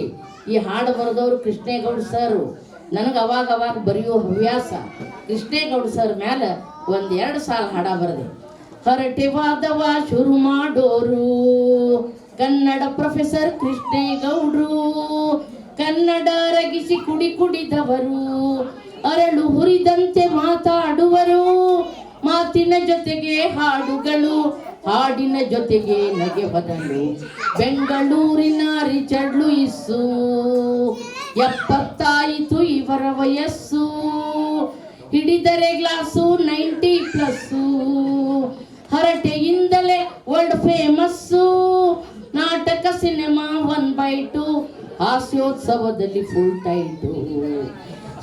ಈ ಹಾಡು ಬರೆದವರು ಕೃಷ್ಣೇಗೌಡ ಸರ್. ನನಗೆ ಅವಾಗ ಬರೆಯೋ ಹವ್ಯಾಸ. ಕೃಷ್ಣೇಗೌಡ ಸರ್ ಮೇಲೆ 1-2 ಸಾಲ ಹಾಡ ಬರೆದೆ. ಹರಟೆ ವಾದವ ಶುರು ಮಾಡೋರು ಕನ್ನಡ ಪ್ರೊಫೆಸರ್ ಕೃಷ್ಣೇಗೌಡ್ರು, ಕನ್ನಡ ರಗಿಸಿ ಕುಡಿದವರು, ಅರಳು ಹುರಿದಂತೆ ಮಾತಾಡುವರು, ಮಾತಿನ ಜೊತೆಗೆ ಹಾಡುಗಳು, ಹಾಡಿನ ಜೊತೆಗೆ ನಗೆ ಬದಲು. ಬೆಂಗಳೂರಿನ ರಿಚರ್ಡ್ ಲೂಯಿಸ್ಸು, 70 ಇವರ ವಯಸ್ಸು, ಹಿಡಿದರೆ ಗ್ಲಾಸು 90+, ಹರಟೆಯಿಂದಲೇ ವರ್ಲ್ಡ್ ಫೇಮಸ್ಸು, ನಾಟಕ ಸಿನಿಮಾ 1/2, ಹಾಸ್ಯೋತ್ಸವದಲ್ಲಿ ಫುಲ್ ಟೈಟು,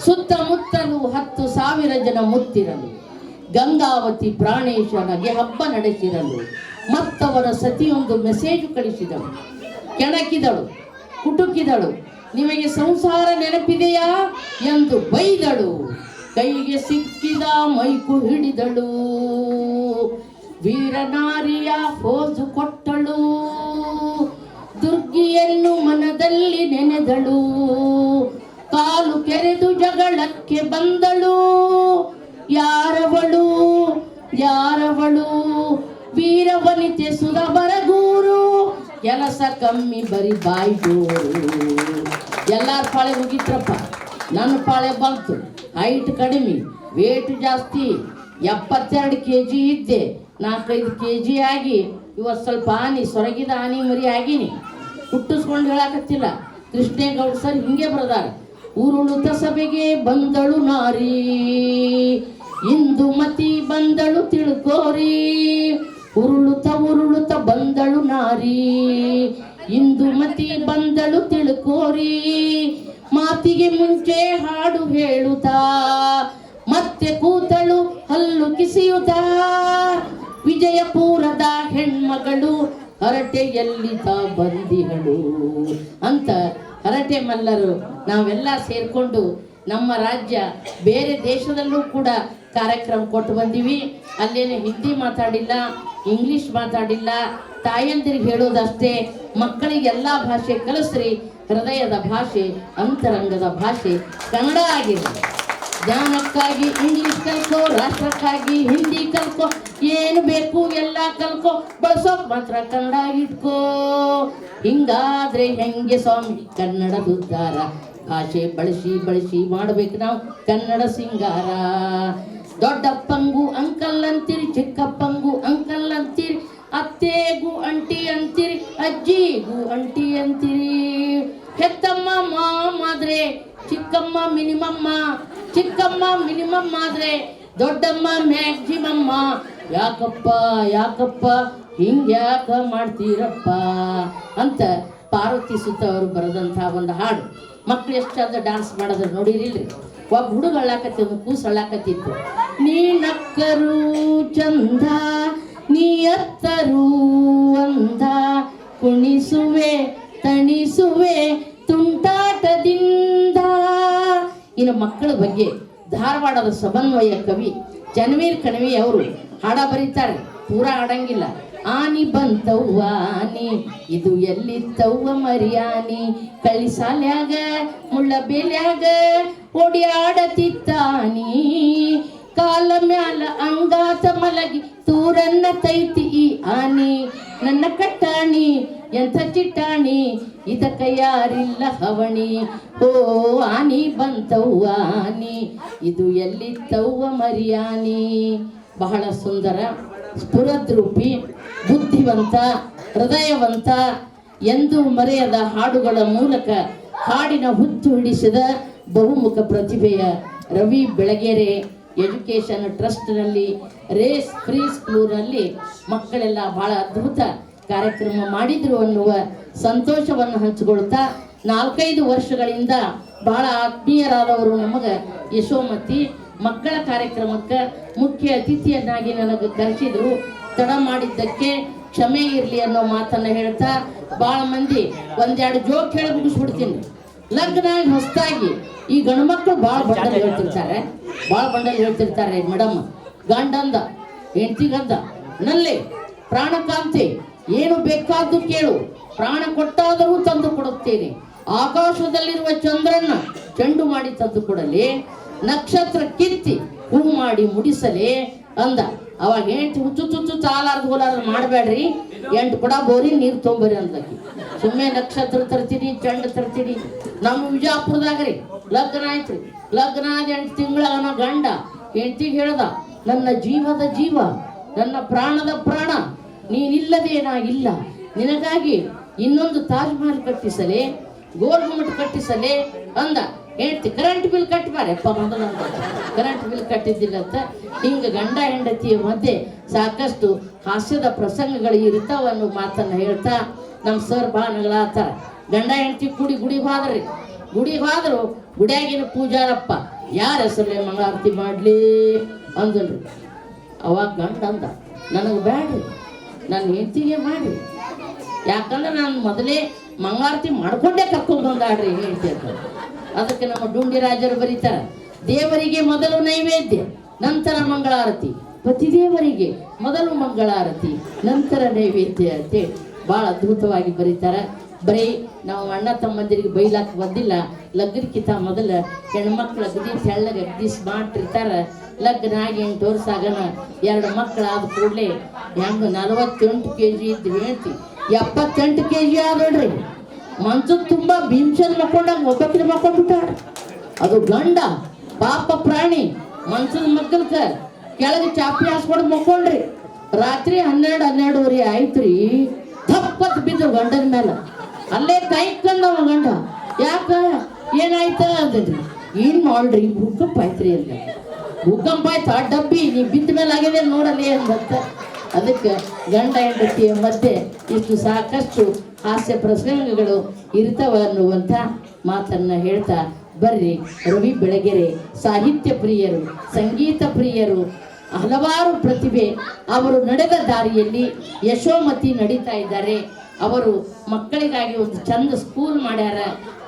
ಸುತ್ತಮುತ್ತಲು 10,000 ಜನ ಮುತ್ತಿರಲು, ಗಂಗಾವತಿ ಪ್ರಾಣೇಶ ನಗೆ ಹಬ್ಬ ನಡೆಸಿರಲು, ಮತ್ತವರ ಸತಿಯೊಂದು ಮೆಸೇಜ್ ಕಳಿಸಿದಳು, ಕೆಣಕಿದಳು, ಕುಟುಕಿದಳು, ನಿಮಗೆ ಸಂಸಾರ ನೆನಪಿದೆಯಾ ಎಂದು ಬೈದಳು, ಕೈಗೆ ಸಿಕ್ಕಿದ ಮೈಕು ಹಿಡಿದಳು, ವೀರನಾರಿಯ ಫೋಜು ಕೊಟ್ಟಳು, ದುರ್ಗಿಯನ್ನು ಮನದಲ್ಲಿ ನೆನೆದಳು, ಕಾಲು ಕೆರೆದು ಜಗಳಕ್ಕೆ ಬಂದಳು, ಯಾರವಳು ವೀರವನಿತೆ ಸುರ ಬರಗೂರು, ಕೆಲಸ ಕಮ್ಮಿ ಬರಿ ಬಾಯಿ ಜೋರು. ಎಲ್ಲಾರ ಪಾಳೆ ಮುಗಿತ್ರಪ್ಪ, ನನ್ನ ಪಾಳೆ ಬಂತು. ಹೈಟ್ ಕಡಿಮೆ, ವೇಟ್ ಜಾಸ್ತಿ, 72 kg ಇದ್ದೆ, 4-5 kg ಆಗಿ ಇವತ್ತು ಸ್ವಲ್ಪ ಸೊರಗಿದ ಆನಿ ಮರಿ ಆಗಿನಿ. ಹುಟ್ಟಿಸ್ಕೊಂಡು ಹೇಳಕತ್ತಿಲ್ಲ. ಕೃಷ್ಣೇಗೌಡ ಸರ್ ಹಿಂಗೆ ಬರೆದಾರ. ಉರುಳುತ ಸಭೆಗೆ ಬಂದಳು ನಾರಿ, ಇಂದುಮತಿ ಬಂದಳು ತಿಳ್ಕೋರಿ, ಉರುಳುತ ಬಂದಳು ನಾರಿ, ಇಂದುಮತಿ ಬಂದಳು ತಿಳ್ಕೋರಿ, ಮಾತಿಗೆ ಮುಂಚೆ ಹಾಡು ಹೇಳುತ್ತಾ ಮತ್ತೆ ಕೂತಳು ಹಲ್ಲು ಕಿಸಿಯುತ್ತಾ, ವಿಜಯಪುರದ ಹೆಣ್ಮಗಳು ಹರಟೆಯಲ್ಲಿ ಬಂದಿಗಳು ಅಂತ ಹರಟೆ ಮಲ್ಲರು ನಾವೆಲ್ಲ ಸೇರಿಕೊಂಡು ನಮ್ಮ ರಾಜ್ಯ ಬೇರೆ ದೇಶದಲ್ಲೂ ಕೂಡ ಕಾರ್ಯಕ್ರಮ ಕೊಟ್ಟು ಬಂದೀವಿ. ಅಲ್ಲೇನೆ ಹಿಂದಿ ಮಾತಾಡಿಲ್ಲ, ಇಂಗ್ಲಿಷ್ ಮಾತಾಡಿಲ್ಲ, ತಾಯಂದಿರಿಗೆ ಹೇಳೋದಷ್ಟೇ, ಮಕ್ಕಳಿಗೆ ಎಲ್ಲ ಭಾಷೆ ಕಲಿಸ್ರಿ. ಹೃದಯದ ಭಾಷೆ, ಅಂತರಂಗದ ಭಾಷೆ ಕನ್ನಡ ಆಗಿರಲಿ. ಜ್ಞಾನಕ್ಕಾಗಿ ಇಂಗ್ಲಿಷ್ ಕಲ್ಕೋ, ರಾಷ್ಟ್ರಕ್ಕಾಗಿ ಹಿಂದಿ ಕಲ್ಕೋ, ಏನು ಬೇಕು ಎಲ್ಲ ಕಲ್ಕೋ, ಬಳಸೋಕ್ ಮಾತ್ರ ಕನ್ನಡ ಇಟ್ಕೋ. ಹಿಂಗಾದ್ರೆ ಹೆಂಗೆ ಸ್ವಾಮಿ ಕನ್ನಡದ ಉದ್ಧಾರ? ಭಾಷೆ ಬಳಸಿ ಮಾಡ್ಬೇಕು ನಾವು ಕನ್ನಡ ಸಿಂಗಾರ. ದೊಡ್ಡಪ್ಪಂಗೂ ಅಂಕಲ್ ಅಂತೀರಿ, ಚಿಕ್ಕಪ್ಪಂಗೂ ಅಂಕಲ್ ಅಂತೀರಿ, ಅತ್ತೆಗೂ ಅಂಟಿ ಅಂತೀರಿ, ಅಜ್ಜಿಗೂ ಅಂಟಿ ಅಂತೀರಿ. ಹೆತ್ತಮ್ಮ ಮಾಮಾದ್ರೆ ಚಿಕ್ಕಮ್ಮ ಮಿನಿಮಮ್ಮ, ಚಿಕ್ಕಮ್ಮ ಮಿನಿಮಮ್ ಆದ್ರೆ ದೊಡ್ಡಮ್ಮ ಮ್ಯಾಕ್ಸಿಮಮ್ಮ. ಯಾಕಪ್ಪ ಹಿಂಗ್ಯಾಕ ಮಾಡ್ತೀರಪ್ಪ ಅಂತ ಪಾರ್ವತಿ ಸುತ್ತ ಅವರು ಬರೆದಂಥ ಒಂದು ಹಾಡು. ಮಕ್ಳು ಎಷ್ಟಾದ ಡ್ಯಾನ್ಸ್ ಮಾಡೋದ್ರ ನೋಡಿರಿಲ್ರಿ. ಒಬ್ಬ ಹುಡುಗ ಅಳ್ಳಾಕತ್ತಿದ್ದು, ಕೂಸು ಅಳ್ಳಾಕತ್ತಿತ್ತು. ನೀ ನಕ್ಕರು ಚಂದ, ನೀ ಎತ್ತರು ಅಂದ, ಕುಣಿಸುವೆ ತಣಿಸುವೆ ತುಂಟಾಟದಿಂದ. ಇನ್ನು ಮಕ್ಕಳ ಬಗ್ಗೆ ಧಾರವಾಡದ ಸಮನ್ವಯ ಕವಿ ಜನವೀರ್ ಕಣವಿ ಅವರು ಹಾಡ ಬರೀತಾರೆ. ಪೂರಾ ಆಡಂಗಿಲ್ಲ. ಆನಿ ಬಂತವ್ವ ಆನಿ, ಇದು ಎಲ್ಲಿತ್ತವ್ವ ಮರಿಯಾನಿ, ಕಳಿಸಾಲ್ಯಾಗ ಮುಳ್ಳ ಬೇಲ್ಯಾಗ ಓಡಿಯಾಡತಿತ್ತಾನಿ, ಕಾಲ ಮ್ಯಾಲ ಅಂಗಾತ ಮಲಗಿ ತೂರನ್ನ ತೈತಿ ಈ ಆನಿ, ನನ್ನ ಕಟ್ಟಾಣಿ ಎಂಥ ಚಿಟ್ಟಾಣಿ, ಇದಕ್ಕ ಯಾರಿಲ್ಲ ಹವಣಿ. ಓ ಆನಿ ಬಂತವ್ವ ಆನಿ, ಇದು ಎಲ್ಲಿತ್ತವ್ವ ಮರಿಯಾನಿ. ಬಹಳ ಸುಂದರ, ಸ್ಫುರದ್ರೂಪಿ, ಬುದ್ಧಿವಂತ, ಹೃದಯವಂತ, ಎಂದೂ ಮರೆಯದ ಹಾಡುಗಳ ಮೂಲಕ ಹಾಡಿನ ಹುತ್ತು ಹಿಡಿಸಿದ ಬಹುಮುಖ ಪ್ರತಿಭೆಯ ರವಿ ಬೆಳಗೆರೆ ಎಜುಕೇಷನ್ ಟ್ರಸ್ಟ್ನಲ್ಲಿ ರೇಸ್ ಫ್ರೀ ಸ್ಕೂಲ್ನಲ್ಲಿ ಮಕ್ಕಳೆಲ್ಲ ಬಹಳ ಅದ್ಭುತ ಕಾರ್ಯಕ್ರಮ ಮಾಡಿದ್ರು ಅನ್ನುವ ಸಂತೋಷವನ್ನು ಹಂಚಿಕೊಳ್ತಾ 4-5 ವರ್ಷಗಳಿಂದ ಬಹಳ ಆತ್ಮೀಯರಾದವರು ನಮಗೆ ಯಶೋಮತಿ ಮಕ್ಕಳ ಕಾರ್ಯಕ್ರಮಕ್ಕೆ ಮುಖ್ಯ ಅತಿಥಿಯನ್ನಾಗಿ ನನಗೆ ಕರೆಸಿದ್ರು. ತಡ ಮಾಡಿದ್ದಕ್ಕೆ ಕ್ಷಮೆ ಇರಲಿ ಅನ್ನೋ ಮಾತನ್ನು ಹೇಳ್ತಾ ಭಾಳ ಮಂದಿ ಒಂದೆರಡು ಜೋಕ್ ಹೇಳಿ ಮುಗಿಸ್ಬಿಡ್ತೀನಿ. ಲಗ್ನ ಹೊಸದಾಗಿ ಈ ಗಂಡು ಮಕ್ಕಳು ಭಾಳ ಬಂಡಲ್ ಹೇಳ್ತಿರ್ತಾರೆ ಮೇಡಮ್. ಗಂಡಂದ ಹೆಂಡತಿಗಂದ ನಲ್ಲಿ ಪ್ರಾಣಕಾಂತಿ ಏನು ಬೇಕಾದ್ದು ಕೇಳು, ಪ್ರಾಣ ಕೊಟ್ಟಾದರೂ ತಂದು ಕೊಡುತ್ತೇನೆ, ಆಕಾಶದಲ್ಲಿರುವ ಚಂದ್ರನ್ನ ಚೆಂಡು ಮಾಡಿ ತಂದು ಕೊಡಲಿ, ನಕ್ಷತ್ರ ಕಿತ್ತಿ ಹೂ ಮಾಡಿ ಮುಡಿಸಲಿ ಅಂದ. ಅವಾಗ ಹೆಂಡತಿ ಹುಚ್ಚು ಚಾಲಾರ್ದು ಹೋಲಾರ್ದು ಮಾಡಬೇಡ್ರಿ, 8 ಕೊಡ ಬೋರಿ ನೀರು ತೊಂಬರಿ ಅಂದ್ಲಕ್ಕಿ. ಸುಮ್ಮನೆ ನಕ್ಷತ್ರ ತರ್ತೀನಿ, ಚೆಂಡು ತರ್ತೀನಿ. ನಮ್ಮ ವಿಜಾಪುರದಾಗ್ರಿ ಲಗ್ನ ಆಯ್ತ್ರಿ. ಲಗ್ನ ಆದ 8 ತಿಂಗಳ ಗಂಡ ಹೆಂಡತಿಗೆ ಹೇಳ್ದ, ನನ್ನ ಜೀವದ ಜೀವ, ನನ್ನ ಪ್ರಾಣದ ಪ್ರಾಣ, ನೀನಿಲ್ಲದೆ ನಾ ಇಲ್ಲ, ನಿನಗಾಗಿ ಇನ್ನೊಂದು ತಾಜ್ ಮಹಲ್ ಕಟ್ಟಿಸಲೇ, ಗೋಲ್ ಗುಮ್ಮಟ್ ಕಟ್ಟಿಸಲೇ ಅಂದ. ಹೇಳ್ತಿ ಕರೆಂಟ್ ಬಿಲ್ ಕಟ್ಟಬಾರಪ್ಪ ಮೊದಲು ಅಂತ, ಕರೆಂಟ್ ಬಿಲ್ ಕಟ್ಟಿದ್ದಿಲ್ಲ ಅಂತ. ಹಿಂಗೆ ಗಂಡ ಹೆಂಡತಿಯ ಮಧ್ಯೆ ಸಾಕಷ್ಟು ಹಾಸ್ಯದ ಪ್ರಸಂಗಗಳು ಇರ್ತಾವ ಅನ್ನೋ ಮಾತನ್ನು ಹೇಳ್ತಾ ನಮ್ಮ ಸರ್ ಭಾಳ ನಗಲಾತಾರ. ಗಂಡ ಹೆಂಡತಿ ಗುಡಿಗೆ ಹೋದ್ರಿ. ಗುಡಿಗೆ ಹೋದ್ರು ಗುಡಿಯಾಗಿನ ಪೂಜಾರಪ್ಪ ಯಾರ ಹೆಸರಲ್ಲೇ ಮಂಗಳಾರತಿ ಮಾಡಲಿ ಅಂದಲ್ರಿ. ಅವಾಗ ಗಂಡ ಅಂದ, ನನಗೆ ಬ್ಯಾಡ್ರಿ, ನನ್ನ ಹೆಂಡತಿಗೆ ಮಾಡ್ರಿ, ಯಾಕಂದ್ರೆ ನಾನು ಮೊದಲೇ ಮಂಗಳಾರತಿ ಮಾಡ್ಕೊಂಡೇ ಕರ್ಕೊಂಡು ಬಂದಾಡ್ರಿ ಹೇಳ್ತಿ ಅಂತ. ಅದಕ್ಕೆ ನಮ್ಮ ಡುಂಡಿ ರಾಜರು ಬರೀತಾರೆ, ದೇವರಿಗೆ ಮೊದಲು ನೈವೇದ್ಯ ನಂತರ ಮಂಗಳಾರತಿ, ಪತಿದೇವರಿಗೆ ಮೊದಲು ಮಂಗಳಾರತಿ ನಂತರ ನೈವೇದ್ಯ ಅಂತೇಳಿ ಭಾಳ ಅದ್ಭುತವಾಗಿ ಬರೀತಾರೆ. ಬರೀ ನಾವು ಅಣ್ಣ ತಮ್ಮಂದಿರಿಗೆ ಬೈಲಾಕ ಬಂದಿಲ್ಲ. ಲಗ್ನಕ್ಕಿಂತ ಮೊದಲ ಹೆಣ್ಮಕ್ಳು ಅಗದಿ ತೆಳ್ಳಗೆ ಅಗದಿ ಸ್ಮಾರ್ಟ್ ಇರ್ತಾರೆ. ಲಗ್ನ ಆಗಿ 8 ವರ್ಷ ಆಗನ 2 ಮಕ್ಕಳು ಆದ ಕೂಡಲೇ ಹೆಂಗೆ 48 kg ಇದ್ದು ಹೇಳ್ತಿ 78 kg ಆದೋಡ್ರಿ. ಮಂಚದ ತುಂಬ ಭೀಮಸೇನ್ ಮಕ್ಕೊಂಡಂಗೆ ಒಬ್ಬಕ್ಕಿನ ಮಕ್ಕೊಂಡ್ಬಿಟ್ಟಾರ. ಅದು ಗಂಡ ಪಾಪ ಪ್ರಾಣಿ ಮಂಚದ ಮಕ್ಕಳಕ ಕೆಳಗೆ ಚಾಪಿ ಹಾಸ್ಕೊಂಡು ಮಕ್ಕೊಂಡ್ರಿ. ರಾತ್ರಿ 12-12:30 ಆಯ್ತ್ರಿ. ತಪ್ಪತ್ ಬಿದ್ದು ಗಂಡನ ಮೇಲೆ ಅಲ್ಲೇ ಕೈ ಕಂದವ ಗಂಡ. ಯಾಕ ಏನಾಯ್ತ ಅಂದ್ರಿ. ಏನ್ ಮಾಡ್ರಿ ಭೂಕಂಪ ಆಯ್ತ್ರಿ ಅಂತ. ಭೂಕಂಪ ಆಯ್ತು, ಆ ಡಬ್ಬಿ ನೀ ಬಿದ್ದ ಮೇಲೆ ಆಗಿದೆ ನೋಡಲಿ ಅಂದಂತ. ಅದಕ್ಕೆ ಗಂಡ ಹೆಂಡತಿಯ ಮಧ್ಯೆ ಇಷ್ಟು ಸಾಕಷ್ಟು ಹಾಸ್ಯ ಪ್ರಸಂಗಗಳು ಇರ್ತಾವ ಅನ್ನುವಂಥ ಮಾತನ್ನ ಹೇಳ್ತಾ ಬರ್ರಿ. ರವಿ ಬೆಳಗೆರೆ ಸಾಹಿತ್ಯ ಪ್ರಿಯರು, ಸಂಗೀತ ಪ್ರಿಯರು, ಹಲವಾರು ಪ್ರತಿಭೆ. ಅವರು ನಡೆದ ದಾರಿಯಲ್ಲಿ ಯಶೋಮತಿ ನಡೀತಾ ಇದ್ದಾರೆ. ಅವರು ಮಕ್ಕಳಿಗಾಗಿ ಒಂದು ಚಂದ ಸ್ಕೂಲ್ ಮಾಡ್ಯಾರ.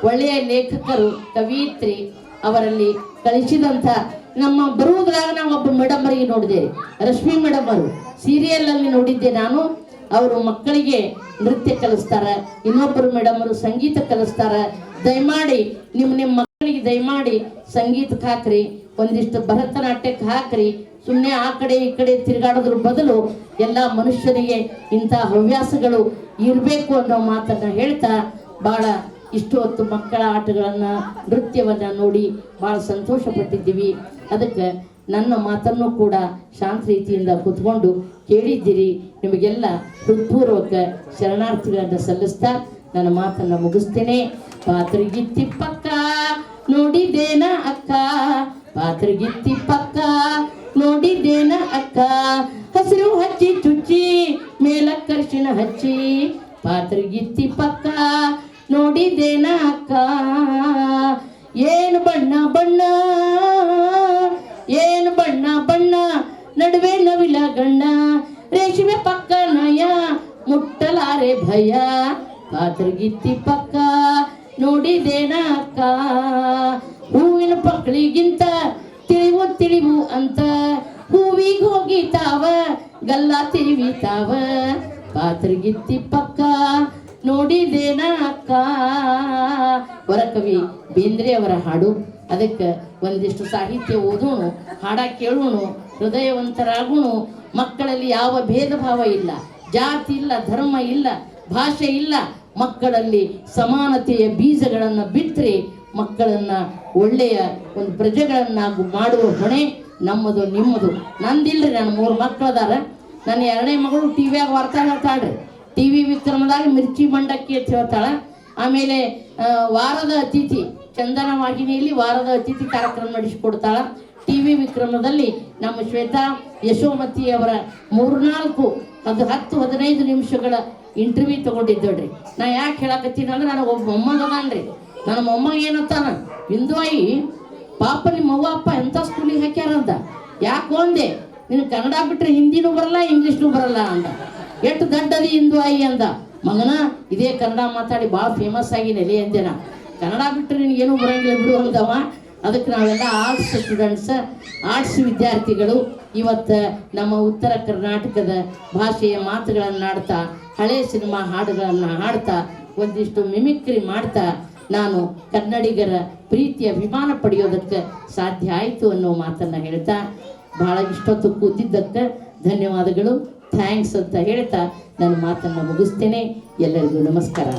ಒಳ್ಳೆಯ ಲೇಖಕರು, ಕವಿಯಿತ್ರಿ. ಅವರಲ್ಲಿ ಕಳಿಸಿದಂಥ ನಮ್ಮ ಬರುವುದ್ರಾಗ ನಾವು ಒಬ್ಬ ಮೇಡಮರಿಗೆ ನೋಡಿದ್ದೇವೆ, ರಶ್ಮಿ ಮೇಡಮ್ ಅವರು ಸೀರಿಯಲ್ ಅಲ್ಲಿ ನೋಡಿದ್ದೆ ನಾನು. ಅವರು ಮಕ್ಕಳಿಗೆ ನೃತ್ಯ ಕಲಿಸ್ತಾರ, ಇನ್ನೊಬ್ಬರು ಮೇಡಮ್ ಅವರು ಸಂಗೀತ ಕಲಿಸ್ತಾರ. ದಯಮಾಡಿ ನಿಮ್ಮ ಮಕ್ಕಳಿಗೆ ದಯಮಾಡಿ ಸಂಗೀತಕ್ಕೆ ಹಾಕ್ರಿ, ಒಂದಿಷ್ಟು ಭರತನಾಟ್ಯಕ್ಕೆ ಹಾಕ್ರಿ. ಸುಮ್ಮನೆ ಆ ಕಡೆ ಈ ಕಡೆ ತಿರುಗಾಡೋದ್ರ ಬದಲು ಎಲ್ಲ ಮನುಷ್ಯನಿಗೆ ಇಂಥ ಹವ್ಯಾಸಗಳು ಇರಬೇಕು ಅನ್ನೋ ಮಾತನ್ನ ಹೇಳ್ತಾ ಭಾಳ ಇಷ್ಟು ಹೊತ್ತು ಮಕ್ಕಳ ಆಟಗಳನ್ನು, ನೃತ್ಯವನ್ನು ನೋಡಿ ಭಾಳ ಸಂತೋಷ ಪಟ್ಟಿದ್ದೀವಿ. ಅದಕ್ಕೆ ನನ್ನ ಮಾತನ್ನು ಕೂಡ ಶಾಂತ ರೀತಿಯಿಂದ ಕೂತ್ಕೊಂಡು ಕೇಳಿದ್ದೀರಿ. ನಿಮಗೆಲ್ಲ ಹೃತ್ಪೂರ್ವಕ ಶರಣಾರ್ಥಿಗಳನ್ನು ಸಲ್ಲಿಸ್ತಾ ನನ್ನ ಮಾತನ್ನು ಮುಗಿಸ್ತೇನೆ. ಪಾತ್ರಿಗಿತ್ತಿ ಪಕ್ಕ ನೋಡಿದೇನ ಅಕ್ಕ, ಪಾತ್ರಿಗಿತ್ತಿ ಪಕ್ಕ ನೋಡಿದೇನ ಅಕ್ಕ, ಹಸಿರು ಹಚ್ಚಿ ಚುಚ್ಚಿ ಮೇಲಕ್ಕರ್ಶಿನ ಹಚ್ಚಿ, ಪಾತ್ರಿಗಿತ್ತಿ ಪಕ್ಕ ನೋಡಿದೇನ ಅಕ್ಕ. ಏನು ಬಣ್ಣ ಬಣ್ಣ, ಏನು ಬಣ್ಣ ಬಣ್ಣ, ನಡುವೆ ನವಿಲ ಗಣ್ಣ, ರೇಷ್ಮೆ ಪಕ್ಕ ನಯ ಮುಟ್ಟಲಾರೆ ಭಯ, ಪಾತ್ರಿಗಿತ್ತಿ ಪಕ್ಕ ನೋಡಿದೇನ ಅಕ್ಕ. ಹೂವಿನ ಪಕ್ಕಳಿಗಿಂತ ತಿಳಿವು ತಿಳಿವು ಅಂತ, ಹೂವಿಗೆ ಹೋಗಿತಾವ ಗಲ್ಲ ತಿರುವಿತಾವ, ಪಾತ್ರಿಗಿತ್ತಿ ಪಕ್ಕ ನೋಡಿದೇನ ಅಕ್ಕ. ವರಕವಿ ಬೇಂದ್ರೆ ಅವರ ಹಾಡು. ಅದಕ್ಕೆ ಒಂದಿಷ್ಟು ಸಾಹಿತ್ಯ ಓದೋಣ, ಹಾಡ ಕೇಳೋಣ, ಹೃದಯವಂತರಾಗೋಣ. ಮಕ್ಕಳಲ್ಲಿ ಯಾವ ಭೇದ ಭಾವ ಇಲ್ಲ, ಜಾತಿ ಇಲ್ಲ, ಧರ್ಮ ಇಲ್ಲ, ಭಾಷೆ ಇಲ್ಲ. ಮಕ್ಕಳಲ್ಲಿ ಸಮಾನತೆಯ ಬೀಜಗಳನ್ನು ಬಿತ್ತರೆ ಮಕ್ಕಳನ್ನು ಒಳ್ಳೆಯ ಒಂದು ಪ್ರಜೆಗಳನ್ನಾಗಿ ಮಾಡುವ ಹೊಣೆ ನಮ್ಮದು, ನಿಮ್ಮದು. ನಂದಿಲ್ರಿ, ನನ್ನ 3 ಮಕ್ಕಳು ಅದಾರ. ನನ್ನ 2ನೇ ಮಗಳು ಟಿವಿಯಾಗ ವಾರ್ತಾ ಹೇಳ್ತಾಳ್ರಿ. TV ವಿಕ್ರಮದಾಗ ಮಿರ್ಚಿ ಮಂಡಕ್ಕಿ ಅಂತ ಹೇಳ್ತಾಳೆ. ಆಮೇಲೆ ವಾರದ ಅತಿಥಿ ಚಂದನ ವಾಹಿನಿಯಲ್ಲಿ ವಾರದ ಅತಿಥಿ ಕಾರ್ಯಕ್ರಮ ನಡೆಸಿಕೊಡ್ತಾಳೆ. TV ವಿಕ್ರಮದಲ್ಲಿ ನಮ್ಮ ಶ್ವೇತಾ ಯಶೋಮತಿ ಅವರ 10-15 ನಿಮಿಷಗಳ ಇಂಟರ್ವ್ಯೂ ತಗೊಂಡಿದ್ದೋಡ್ರಿ. ನಾ ಯಾಕೆ ಹೇಳಕತ್ತೀನಿ ಅಂದ್ರೆ ನನಗೆ ಒಬ್ಬ ಮೊಮ್ಮಗ ಅದಾನ್ರಿ. ನನ್ನ ಮೊಮ್ಮಗ ಏನಂತಾನ, ಇಂದುವಾಯಿ ಪಾಪ ನಿಮ್ಮ ಅವ್ವ ಅಪ್ಪ ಎಂಥ ಸ್ಕೂಲಿಗೆ ಹಾಕ್ಯಾರಂತ. ಯಾಕೆ ಒಂದೆ ನಿನ್ ಕನ್ನಡ ಬಿಟ್ರೆ ಹಿಂದಿನೂ ಬರಲ್ಲ ಇಂಗ್ಲೀಷ್ನೂ ಬರಲ್ಲ ಅಂದ. ಎಷ್ಟು ದಡ್ಡದಿ ಇಂದುವಾಯಿ ಅಂದ. ಮಗನ ಇದೇ ಕನ್ನಡ ಮಾತಾಡಿ ಭಾಳ ಫೇಮಸ್ ಆಗಿ ನೆಲೆ ಅಂದೇನ, ಕನ್ನಡ ಬಿಟ್ಟರೆ ನಿನಗೇನು ಬರಂಗಿಲ್ಲ ಬಿಡು ಅಂದವ. ಅದಕ್ಕೆ ನಾವೆಲ್ಲ ಆರ್ಟ್ಸ್ ಸ್ಟೂಡೆಂಟ್ಸ್, ಆರ್ಟ್ಸ್ ವಿದ್ಯಾರ್ಥಿಗಳು ಇವತ್ತು ನಮ್ಮ ಉತ್ತರ ಕರ್ನಾಟಕದ ಭಾಷೆಯ ಮಾತುಗಳನ್ನು ಆಡ್ತಾ, ಹಳೆ ಸಿನಿಮಾ ಹಾಡುಗಳನ್ನು ಹಾಡ್ತಾ, ಒಂದಿಷ್ಟು ಮಿಮಿಕ್ರಿ ಮಾಡ್ತಾ ನಾನು ಕನ್ನಡಿಗರ ಪ್ರೀತಿಯ ಅಭಿಮಾನ ಪಡೆಯೋದಕ್ಕೆ ಸಾಧ್ಯ ಆಯಿತು ಅನ್ನೋ ಮಾತನ್ನು ಹೇಳ್ತಾ, ಭಾಳ ಇಷ್ಟೊತ್ತು ಕೂತಿದ್ದಕ್ಕೆ ಧನ್ಯವಾದಗಳು, ಥ್ಯಾಂಕ್ಸ್ ಅಂತ ಹೇಳ್ತಾ ನನ್ನ ಮಾತನ್ನು ಮುಗಿಸ್ತೇನೆ. ಎಲ್ಲರಿಗೂ ನಮಸ್ಕಾರ.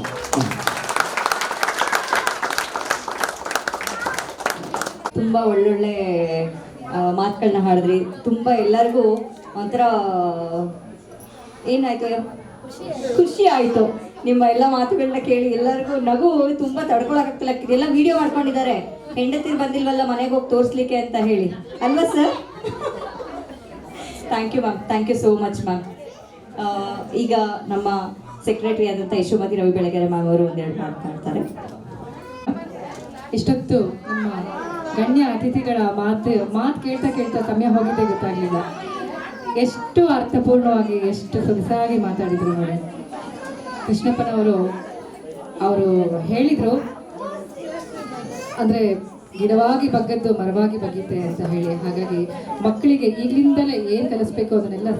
ತುಂಬ ಒಳ್ಳೊಳ್ಳೆ ಮಾತುಗಳನ್ನ ಹಾಡಿದ್ರಿ. ತುಂಬ ಎಲ್ಲರಿಗೂ ಒಂಥರ ಏನಾಯ್ತು, ಖುಷಿ ಆಯಿತು ನಿಮ್ಮ ಎಲ್ಲ ಮಾತುಗಳನ್ನ ಕೇಳಿ. ಎಲ್ಲರಿಗೂ ನಗು ತುಂಬ ತಡ್ಕೊಳಕ್ಕಾಗ್ತಿಲ್ಲ. ಎಲ್ಲ ವಿಡಿಯೋ ಮಾಡ್ಕೊಂಡಿದ್ದಾರೆ, ಹೆಂಡತಿರು ಬಂದಿಲ್ವಲ್ಲ ಮನೆಗೆ ಹೋಗಿ ತೋರಿಸ್ಲಿಕ್ಕೆ ಅಂತ ಹೇಳಿ ಅಲ್ವಾ sir? Thank you ma'am, thank you so much ma'am. ಈಗ ನಮ್ಮ ಸೆಕ್ರೆಟರಿ ಆದಂಥ ಯಶೋಮತಿ ರವಿ ಬೆಳಗೆರೆ ಮ್ಯಾಮ್ ಅವರು ಒಂದೆರಡು ಮಾತನಾಡ್ತಾರೆ. ಇಷ್ಟೊತ್ತು ನಮ್ಮ ಗಣ್ಯ ಅತಿಥಿಗಳ ಮಾತು ಕೇಳ್ತಾ ಕೇಳ್ತಾ ಸಮಯ ಹೋಗಿದ್ದೇ ಗೊತ್ತಾಗಲಿಲ್ಲ. ಎಷ್ಟು ಅರ್ಥಪೂರ್ಣವಾಗಿ, ಎಷ್ಟು ಸೊಗಸಾಗಿ ಮಾತಾಡಿದ್ರು ನೋಡಿ. ಕೃಷ್ಣಪ್ಪನವರು ಹೇಳಿದರು, ಅಂದರೆ ಗಿಡವಾಗಿ ಬಗ್ಗದ್ದು ಮರವಾಗಿ ಬಗ್ಗಿದೆ ಅಂತ ಹೇಳಿ. ಹಾಗಾಗಿ ಮಕ್ಕಳಿಗೆ ಈಗಲಿಂದಲೇ ಏನು ಕಲಿಸ್ಬೇಕು ಅದನ್ನೆಲ್ಲ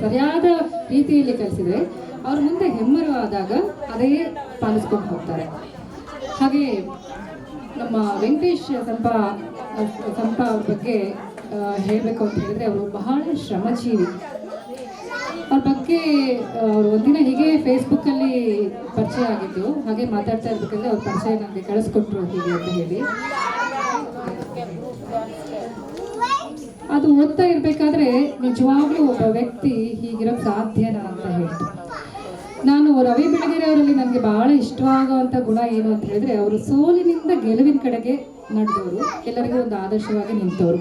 ಸರಿಯಾದ ರೀತಿಯಲ್ಲಿ ಕಲಿಸಿದ್ರೆ ಅವ್ರ ಮುಂದೆ ಹೆಮ್ಮರು ಆದಾಗ ಅದೇ ಪಾಲಿಸ್ಕೊಂಡು ಹೋಗ್ತಾರೆ. ಹಾಗೆ ನಮ್ಮ ವೆಂಕಟೇಶ್ ಸಂಪ ಅವ್ರ ಬಗ್ಗೆ ಹೇಳಬೇಕು ಅಂತ ಹೇಳಿದ್ರೆ, ಅವರು ಬಹಳ ಶ್ರಮಜೀವಿ. ಅವ್ರ ಬಗ್ಗೆ ಅವರು ಒಂದಿನ ಹೀಗೆ ಫೇಸ್ಬುಕ್ಕಲ್ಲಿ ಪರಿಚಯ ಆಗಿದ್ದು, ಹಾಗೆ ಮಾತಾಡ್ತಾ ಇರ್ಬೇಕಾದ್ರೆ ಅವ್ರ ಪರಿಚಯ ನನಗೆ ಕಳಿಸ್ಕೊಟ್ರು ಹೀಗೆ ಅಂತ ಹೇಳಿ. ಅದು ಓದ್ತಾ ಇರಬೇಕಾದ್ರೆ ನಿಜವಾಗ್ಲೂ ಒಬ್ಬ ವ್ಯಕ್ತಿ ಹೀಗಿರೋಕ್ಕೆ ಸಾಧ್ಯನಾ ಅಂತ ಹೇಳ್ತು. ನಾನು ರವಿ ಬೆಳಗೆರೆ ಅವರಲ್ಲಿ ನನಗೆ ಬಹಳ ಇಷ್ಟವಾಗುವಂಥ ಗುಣ ಏನು ಅಂತ ಹೇಳಿದ್ರೆ, ಅವರು ಸೋಲಿನಿಂದ ಗೆಲುವಿನ ಕಡೆಗೆ ನಡೆದವರು, ಎಲ್ಲರಿಗೂ ಒಂದು ಆದರ್ಶವಾಗಿ ನಿಂತವರು,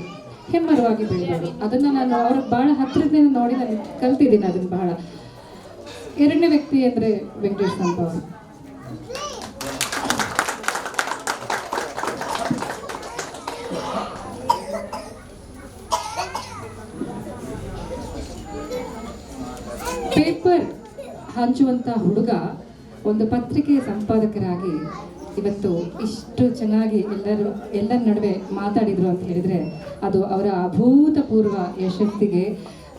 ಹೆಮ್ಮರವಾಗಿ ಬೆಳೆದವರು. ಅದನ್ನು ನಾನು ಅವ್ರ ಭಾಳ ಹತ್ತಿರದಿಂದ ನೋಡಿ ನಾನು ಕಲ್ತಿದ್ದೀನಿ ಅದನ್ನು ಬಹಳ. ಎರಡನೇ ವ್ಯಕ್ತಿ ಅಂದರೆ ವೆಂಕಟೇಶ್ ಸಂಪ ಅವರು. ಪೇಪರ್ ಹಂಚುವಂಥ ಹುಡುಗ ಒಂದು ಪತ್ರಿಕೆಯ ಸಂಪಾದಕರಾಗಿ ಇವತ್ತು ಇಷ್ಟು ಚೆನ್ನಾಗಿ ಎಲ್ಲರ ನಡುವೆ ಮಾತಾಡಿದರು ಅಂತ ಹೇಳಿದರೆ, ಅದು ಅವರ ಅಭೂತಪೂರ್ವ ಯಶಸ್ಸಿಗೆ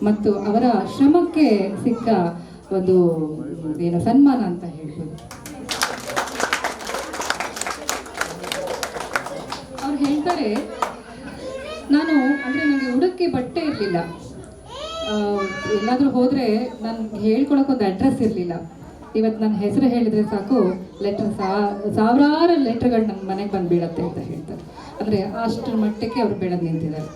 ಮತ್ತು ಅವರ ಶ್ರಮಕ್ಕೆ ಸಿಕ್ಕ ಒಂದು ಸನ್ಮಾನ ಅಂತ ಹೇಳ್ಬೋದು. ಅವ್ರು ಹೇಳ್ತಾರೆ, ನಾನು ಅಂದರೆ ನನಗೆ ಉಡಕ್ಕೆ ಬಟ್ಟೆ ಇರಲಿಲ್ಲ, ಎಲ್ಲಾದರೂ ಹೋದರೆ ನಾನು ಹೇಳ್ಕೊಳಕ್ಕೊಂದು ಅಡ್ರೆಸ್ ಇರಲಿಲ್ಲ. ಇವತ್ತು ನನ್ನ ಹೆಸರು ಹೇಳಿದರೆ ಸಾಕು, ಸಾವಿರಾರು ಲೆಟ್ರ್ಗಳು ನನ್ನ ಮನೆಗೆ ಬಂದು ಬೀಳತ್ತೆ ಅಂತ ಹೇಳ್ತಾರೆ. ಅಂದರೆ ಅಷ್ಟರ ಮಟ್ಟಕ್ಕೆ ಅವರು ಬೆಳೆದು ನಿಂತಿದ್ದಾರೆ.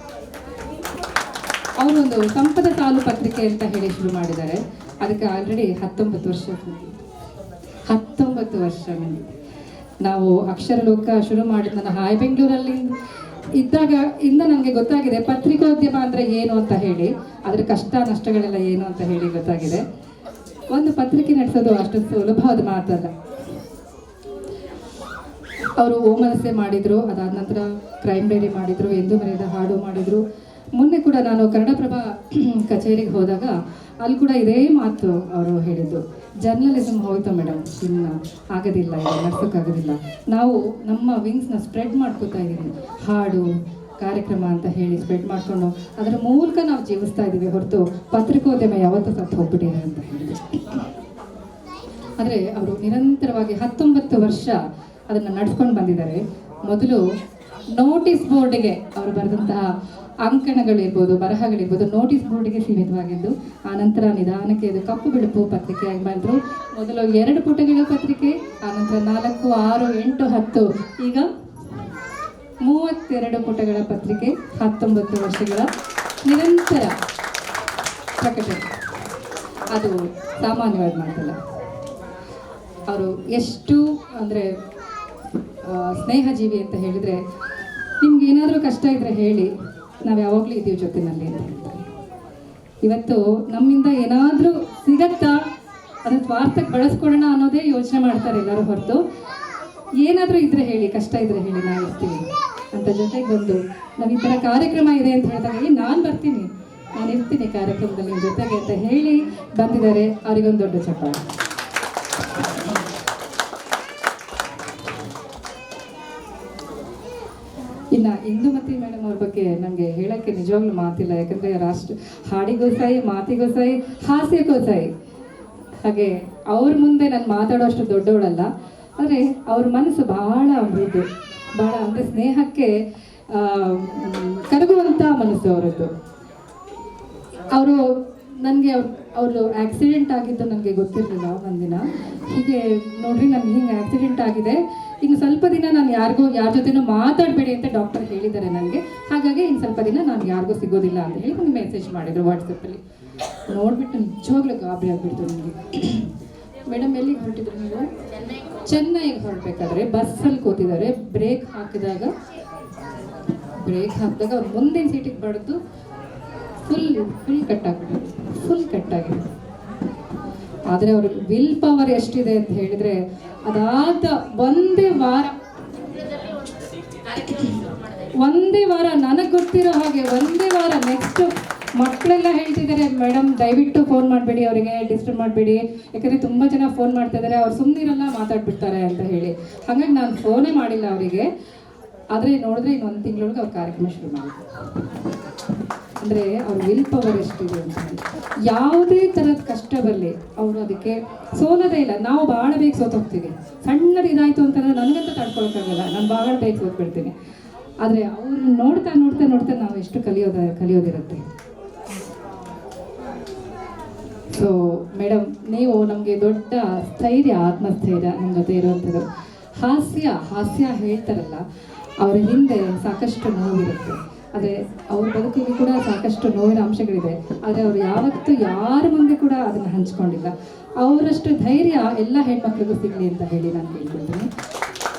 ಅವರೊಂದು ಸಂಪದ ಸಾಲು ಪತ್ರಿಕೆ ಅಂತ ಹೇಳಿ ಶುರು ಮಾಡಿದ್ದಾರೆ. ಅದಕ್ಕೆ ಆಲ್ರೆಡಿ 19 ವರ್ಷ ನಾವು ಅಕ್ಷರಲೋಕ ಶುರು ಮಾಡಿದ ನನ್ನ ಹಾಯ್ ಬೆಂಗಳೂರಲ್ಲಿ ಇದ್ದಾಗ ನನಗೆ ಗೊತ್ತಾಗಿದೆ ಪತ್ರಿಕೋದ್ಯಮ ಅಂದರೆ ಏನು ಅಂತ ಹೇಳಿ, ಅದರ ಕಷ್ಟ ನಷ್ಟಗಳೆಲ್ಲ ಏನು ಅಂತ ಹೇಳಿ ಗೊತ್ತಾಗಿದೆ. ಒಂದು ಪತ್ರಿಕೆ ನಡೆಸೋದು ಅಷ್ಟು ಸುಲಭವಾದ ಮಾತಲ್ಲ. ಅವರು ಓಮನಸೆ ಮಾಡಿದರು, ಅದಾದ ನಂತರ ಕ್ರೈಮ್ ಡೈರಿ ಮಾಡಿದರು, ಎಂದು ಮರೆಯದ ಹಾಡು ಮಾಡಿದರು. ಮೊನ್ನೆ ಕೂಡ ನಾನು ಕನ್ನಡಪ್ರಭ ಕಚೇರಿಗೆ ಹೋದಾಗ ಅಲ್ಲಿ ಕೂಡ ಇದೇ ಮಾತು ಅವರು ಹೇಳಿದ್ದು, ಜರ್ನಲಿಸಮ್ ಹೋಯ್ತು ಮೇಡಮ್, ಇನ್ನು ಆಗೋದಿಲ್ಲ, ಇದು ನಡ್ಸೋಕ್ಕಾಗೋದಿಲ್ಲ. ನಾವು ನಮ್ಮ ವಿಂಗ್ಸ್ನ ಸ್ಪ್ರೆಡ್ ಮಾಡ್ಕೋತಾ ಇದ್ದೀವಿ, ಹಾಡು ಕಾರ್ಯಕ್ರಮ ಅಂತ ಹೇಳಿ ಸ್ಪ್ರೆಡ್ ಮಾಡಿಕೊಂಡು ಅದರ ಮೂಲಕ ನಾವು ಜೀವಿಸ್ತಾ ಇದ್ದೀವಿ ಹೊರತು ಪತ್ರಿಕೋದ್ಯಮ ಯಾವತ್ತೂ ಸತ್ತು ಹೋಗ್ಬಿಟ್ಟಿದೆ ಅಂತ ಹೇಳಿದ್ರು. ಆದರೆ ಅವರು ನಿರಂತರವಾಗಿ 19 ವರ್ಷ ಅದನ್ನು ನಡ್ಸ್ಕೊಂಡು ಬಂದಿದ್ದಾರೆ. ಮೊದಲು ನೋಟಿಸ್ ಬೋರ್ಡಿಗೆ ಅವರು ಬರೆದಂತಹ ಅಂಕಣಗಳಿರ್ಬೋದು, ಬರಹಗಳಿರ್ಬೋದು, ನೋಟಿಸ್ ಬೋರ್ಡಿಗೆ ಸೀಮಿತವಾಗಿದ್ದು, ಆನಂತರ ನಿಧಾನಕ್ಕೆ ಇದು ಕಪ್ಪು ಬಿಳುಪು ಪತ್ರಿಕೆಯಾಗಿ ಬಂದರು. ಮೊದಲು 2 ಪುಟಗಳ ಪತ್ರಿಕೆ, ಆನಂತರ 4, 6, 8, 10, ಈಗ 32 ಪುಟಗಳ ಪತ್ರಿಕೆ. 19 ವರ್ಷಗಳ ನಿರಂತರ ಪ್ರಕಟಣೆ, ಅದು ಸಾಮಾನ್ಯವಾದ ಮಾತಲ್ಲ. ಅವರು ಎಷ್ಟು ಅಂದರೆ ಸ್ನೇಹಜೀವಿ ಅಂತ ಹೇಳಿದರೆ, ನಿಮ್ಗೆ ಏನಾದರೂ ಕಷ್ಟ ಇದ್ದರೆ ಹೇಳಿ, ನಾವು ಯಾವಾಗಲೂ ಇದ್ದೀವಿ ಜೊತೆನಲ್ಲಿ ಅಂತ ಹೇಳ್ತಾರೆ. ಇವತ್ತು ನಮ್ಮಿಂದ ಏನಾದರೂ ಸಿಗತ್ತಾ ಅದನ್ನು ಸ್ವಾರ್ಥಕ್ಕೆ ಬಳಸ್ಕೊಳ್ಳೋಣ ಅನ್ನೋದೇ ಯೋಚನೆ ಮಾಡ್ತಾರೆ ಎಲ್ಲರೂ ಹೊರತು ಏನಾದರೂ ಇದ್ರೆ ಹೇಳಿ, ಕಷ್ಟ ಇದ್ರೆ ಹೇಳಿ, ನಾವು ಇರ್ತೀವಿ ಅಂತ ಜೊತೆಗೆ ಬಂದು ನಾವು ಈ ಥರ ಕಾರ್ಯಕ್ರಮ ಇದೆ ಅಂತ ಹೇಳಿದಾಗ ನಾನು ಬರ್ತೀನಿ, ನಾನು ಇರ್ತೀನಿ ಕಾರ್ಯಕ್ರಮದಲ್ಲಿ ನಿಮ್ಮ ಜೊತೆಗೆ ಅಂತ ಹೇಳಿ ಬಂದಿದ್ದಾರೆ. ಅವರಿಗೊಂದು ದೊಡ್ಡ ಚಪ್ಪಾಳೆ. ಇನ್ನು ಇಂದುಮತಿ ಮೇಡಮ್ ಅವ್ರ ಬಗ್ಗೆ ನನಗೆ ಹೇಳೋಕ್ಕೆ ನಿಜವಾಗ್ಲೂ ಮಾತಿಲ್ಲ. ಯಾಕಂದರೆ ಹಾಡಿಗೂ ಸೈ, ಮಾತಿಗೂ ಸೈ, ಹಾಸ್ಯಕ್ಕೂ ಸೈ. ಹಾಗೆ ಅವ್ರ ಮುಂದೆ ನಾನು ಮಾತಾಡೋಷ್ಟು ದೊಡ್ಡವಳಲ್ಲ, ಆದರೆ ಅವ್ರ ಮನಸ್ಸು ಭಾಳ ಮೃದು, ಭಾಳ ಅಂದರೆ ಸ್ನೇಹಕ್ಕೆ ಕರಗುವಂಥ ಮನಸ್ಸು ಅವರದ್ದು. ಅವರು ನನಗೆ ಅವರು ಆಕ್ಸಿಡೆಂಟ್ ಆಗಿದ್ದು ನನಗೆ ಗೊತ್ತಿರಲಿಲ್ಲ ಒಂದಿನ. ಹೀಗೆ ನೋಡ್ರಿ ನನಗೆ ಹಿಂಗೆ ಆಕ್ಸಿಡೆಂಟ್ ಆಗಿದೆ, ಇನ್ನು ಸ್ವಲ್ಪ ದಿನ ನಾನು ಯಾರ ಜೊತೆನೂ ಮಾತಾಡಬೇಡಿ ಅಂತ ಡಾಕ್ಟರ್ ಹೇಳಿದ್ದಾರೆ ನನಗೆ. ಹಾಗಾಗಿ ಇನ್ನು ಸ್ವಲ್ಪ ದಿನ ನಾನು ಯಾರಿಗೂ ಸಿಗೋದಿಲ್ಲ ಅಂತ ಹೇಳಿ ನನಗೆ ಮೆಸೇಜ್ ಮಾಡಿದರು ವಾಟ್ಸಪ್ಪಲ್ಲಿ. ನೋಡಿಬಿಟ್ಟು ನಿಜವಾಗ್ಲೂ ಗಾಬರಿ ಆಗಿಬಿಡ್ತು ನನಗೆ. ಮೇಡಮ್ ಎಲ್ಲಿಗೆ ಹೊರಟಿದ್ರು ನೀವು? ಚೆನ್ನೈಗೆ ಹೊರಡ್ಬೇಕಾದ್ರೆ ಬಸ್ಸಲ್ಲಿ ಕೂತಿದ್ದಾರೆ. ಬ್ರೇಕ್ ಹಾಕಿದಾಗ ಅವ್ರು ಮುಂದಿನ ಸೀಟಿಗೆ ಬಡಿದು ಫುಲ್ ಕಟ್ಟಾಗಿದೆ. ಆದರೆ ಅವ್ರಿಗೆ ವಿಲ್ ಪವರ್ ಎಷ್ಟಿದೆ ಅಂತ ಹೇಳಿದರೆ, ಅದಾದ ಒಂದೇ ವಾರ ನನಗೆ ಗೊತ್ತಿರೋ ಹಾಗೆ ಒಂದೇ ವಾರ ನೆಕ್ಸ್ಟ್ ಮಕ್ಕಳೆಲ್ಲ ಹೇಳ್ತಿದ್ದಾರೆ, ಮೇಡಮ್ ದಯವಿಟ್ಟು ಫೋನ್ ಮಾಡಬೇಡಿ, ಅವರಿಗೆ ಡಿಸ್ಟರ್ಬ್ ಮಾಡಬೇಡಿ, ಯಾಕಂದರೆ ತುಂಬ ಜನ ಫೋನ್ ಮಾಡ್ತಾ ಇದ್ದಾರೆ, ಅವ್ರು ಸುಮ್ಮನಿರಲ್ಲ ಮಾತಾಡ್ಬಿಡ್ತಾರೆ ಅಂತ ಹೇಳಿ. ಹಾಗಾಗಿ ನಾನು ಫೋನೇ ಮಾಡಿಲ್ಲ ಅವರಿಗೆ. ಆದರೆ ನೋಡಿದ್ರೆ ಇನ್ನೊಂದು ತಿಂಗಳೊಳಗೆ ಅವ್ರ ಕಾರ್ಯಕ್ರಮ ಶುರು ಮಾಡಿದ್ರು. ಅಂದರೆ ಅವ್ರ ವಿಲ್ ಪವರ್ ಎಷ್ಟಿದೆ ಅಂತ ಹೇಳಿ. ಯಾವುದೇ ಥರದ ಕಷ್ಟ ಬರಲಿ ಅವರು ಅದಕ್ಕೆ ಸೋಲೋದೇ ಇಲ್ಲ. ನಾವು ಭಾಳ ಬೇಗ ಸೋತೋಗ್ತೀವಿ. ಸಣ್ಣದು ಇದಾಯಿತು ಅಂತಂದರೆ ನನಗಂತೂ ತಡ್ಕೊಳಕ್ಕಾಗಲ್ಲ, ನಾನು ಭಾಳ ಬೇಗ ಸೋತ್ಬಿಡ್ತೀನಿ. ಆದರೆ ಅವ್ರನ್ನ ನೋಡ್ತಾ ನೋಡ್ತಾ ನೋಡ್ತಾ ನಾವು ಎಷ್ಟು ಕಲಿಯೋದಿರುತ್ತೆ. ಸೊ ಮೇಡಮ್, ನೀವು ನಮಗೆ ದೊಡ್ಡ ಸ್ಥೈರ್ಯ, ಆತ್ಮಸ್ಥೈರ್ಯ ನಮ್ಮ ಜೊತೆ ಇರುವಂಥದ್ದು. ಹಾಸ್ಯ ಹೇಳ್ತಾರಲ್ಲ, ಅವರ ಹಿಂದೆ ಸಾಕಷ್ಟು ನೋವಿರುತ್ತೆ. ಆದರೆ ಅವ್ರ ಬದುಕಿಗೆ ಕೂಡ ಸಾಕಷ್ಟು ನೋವಿನ ಅಂಶಗಳಿದೆ. ಆದರೆ ಅವರು ಯಾವತ್ತೂ ಯಾರ ಮುಂದೆ ಕೂಡ ಅದನ್ನು ಹಂಚ್ಕೊಂಡಿಲ್ಲ. ಅವರಷ್ಟು ಧೈರ್ಯ ಎಲ್ಲ ಹೆಣ್ಮಕ್ಳಿಗೂ ಸಿಗಲಿ ಅಂತ ಹೇಳಿ ನಾನು ಕೇಳ್ಕೊಳ್ತೀನಿ.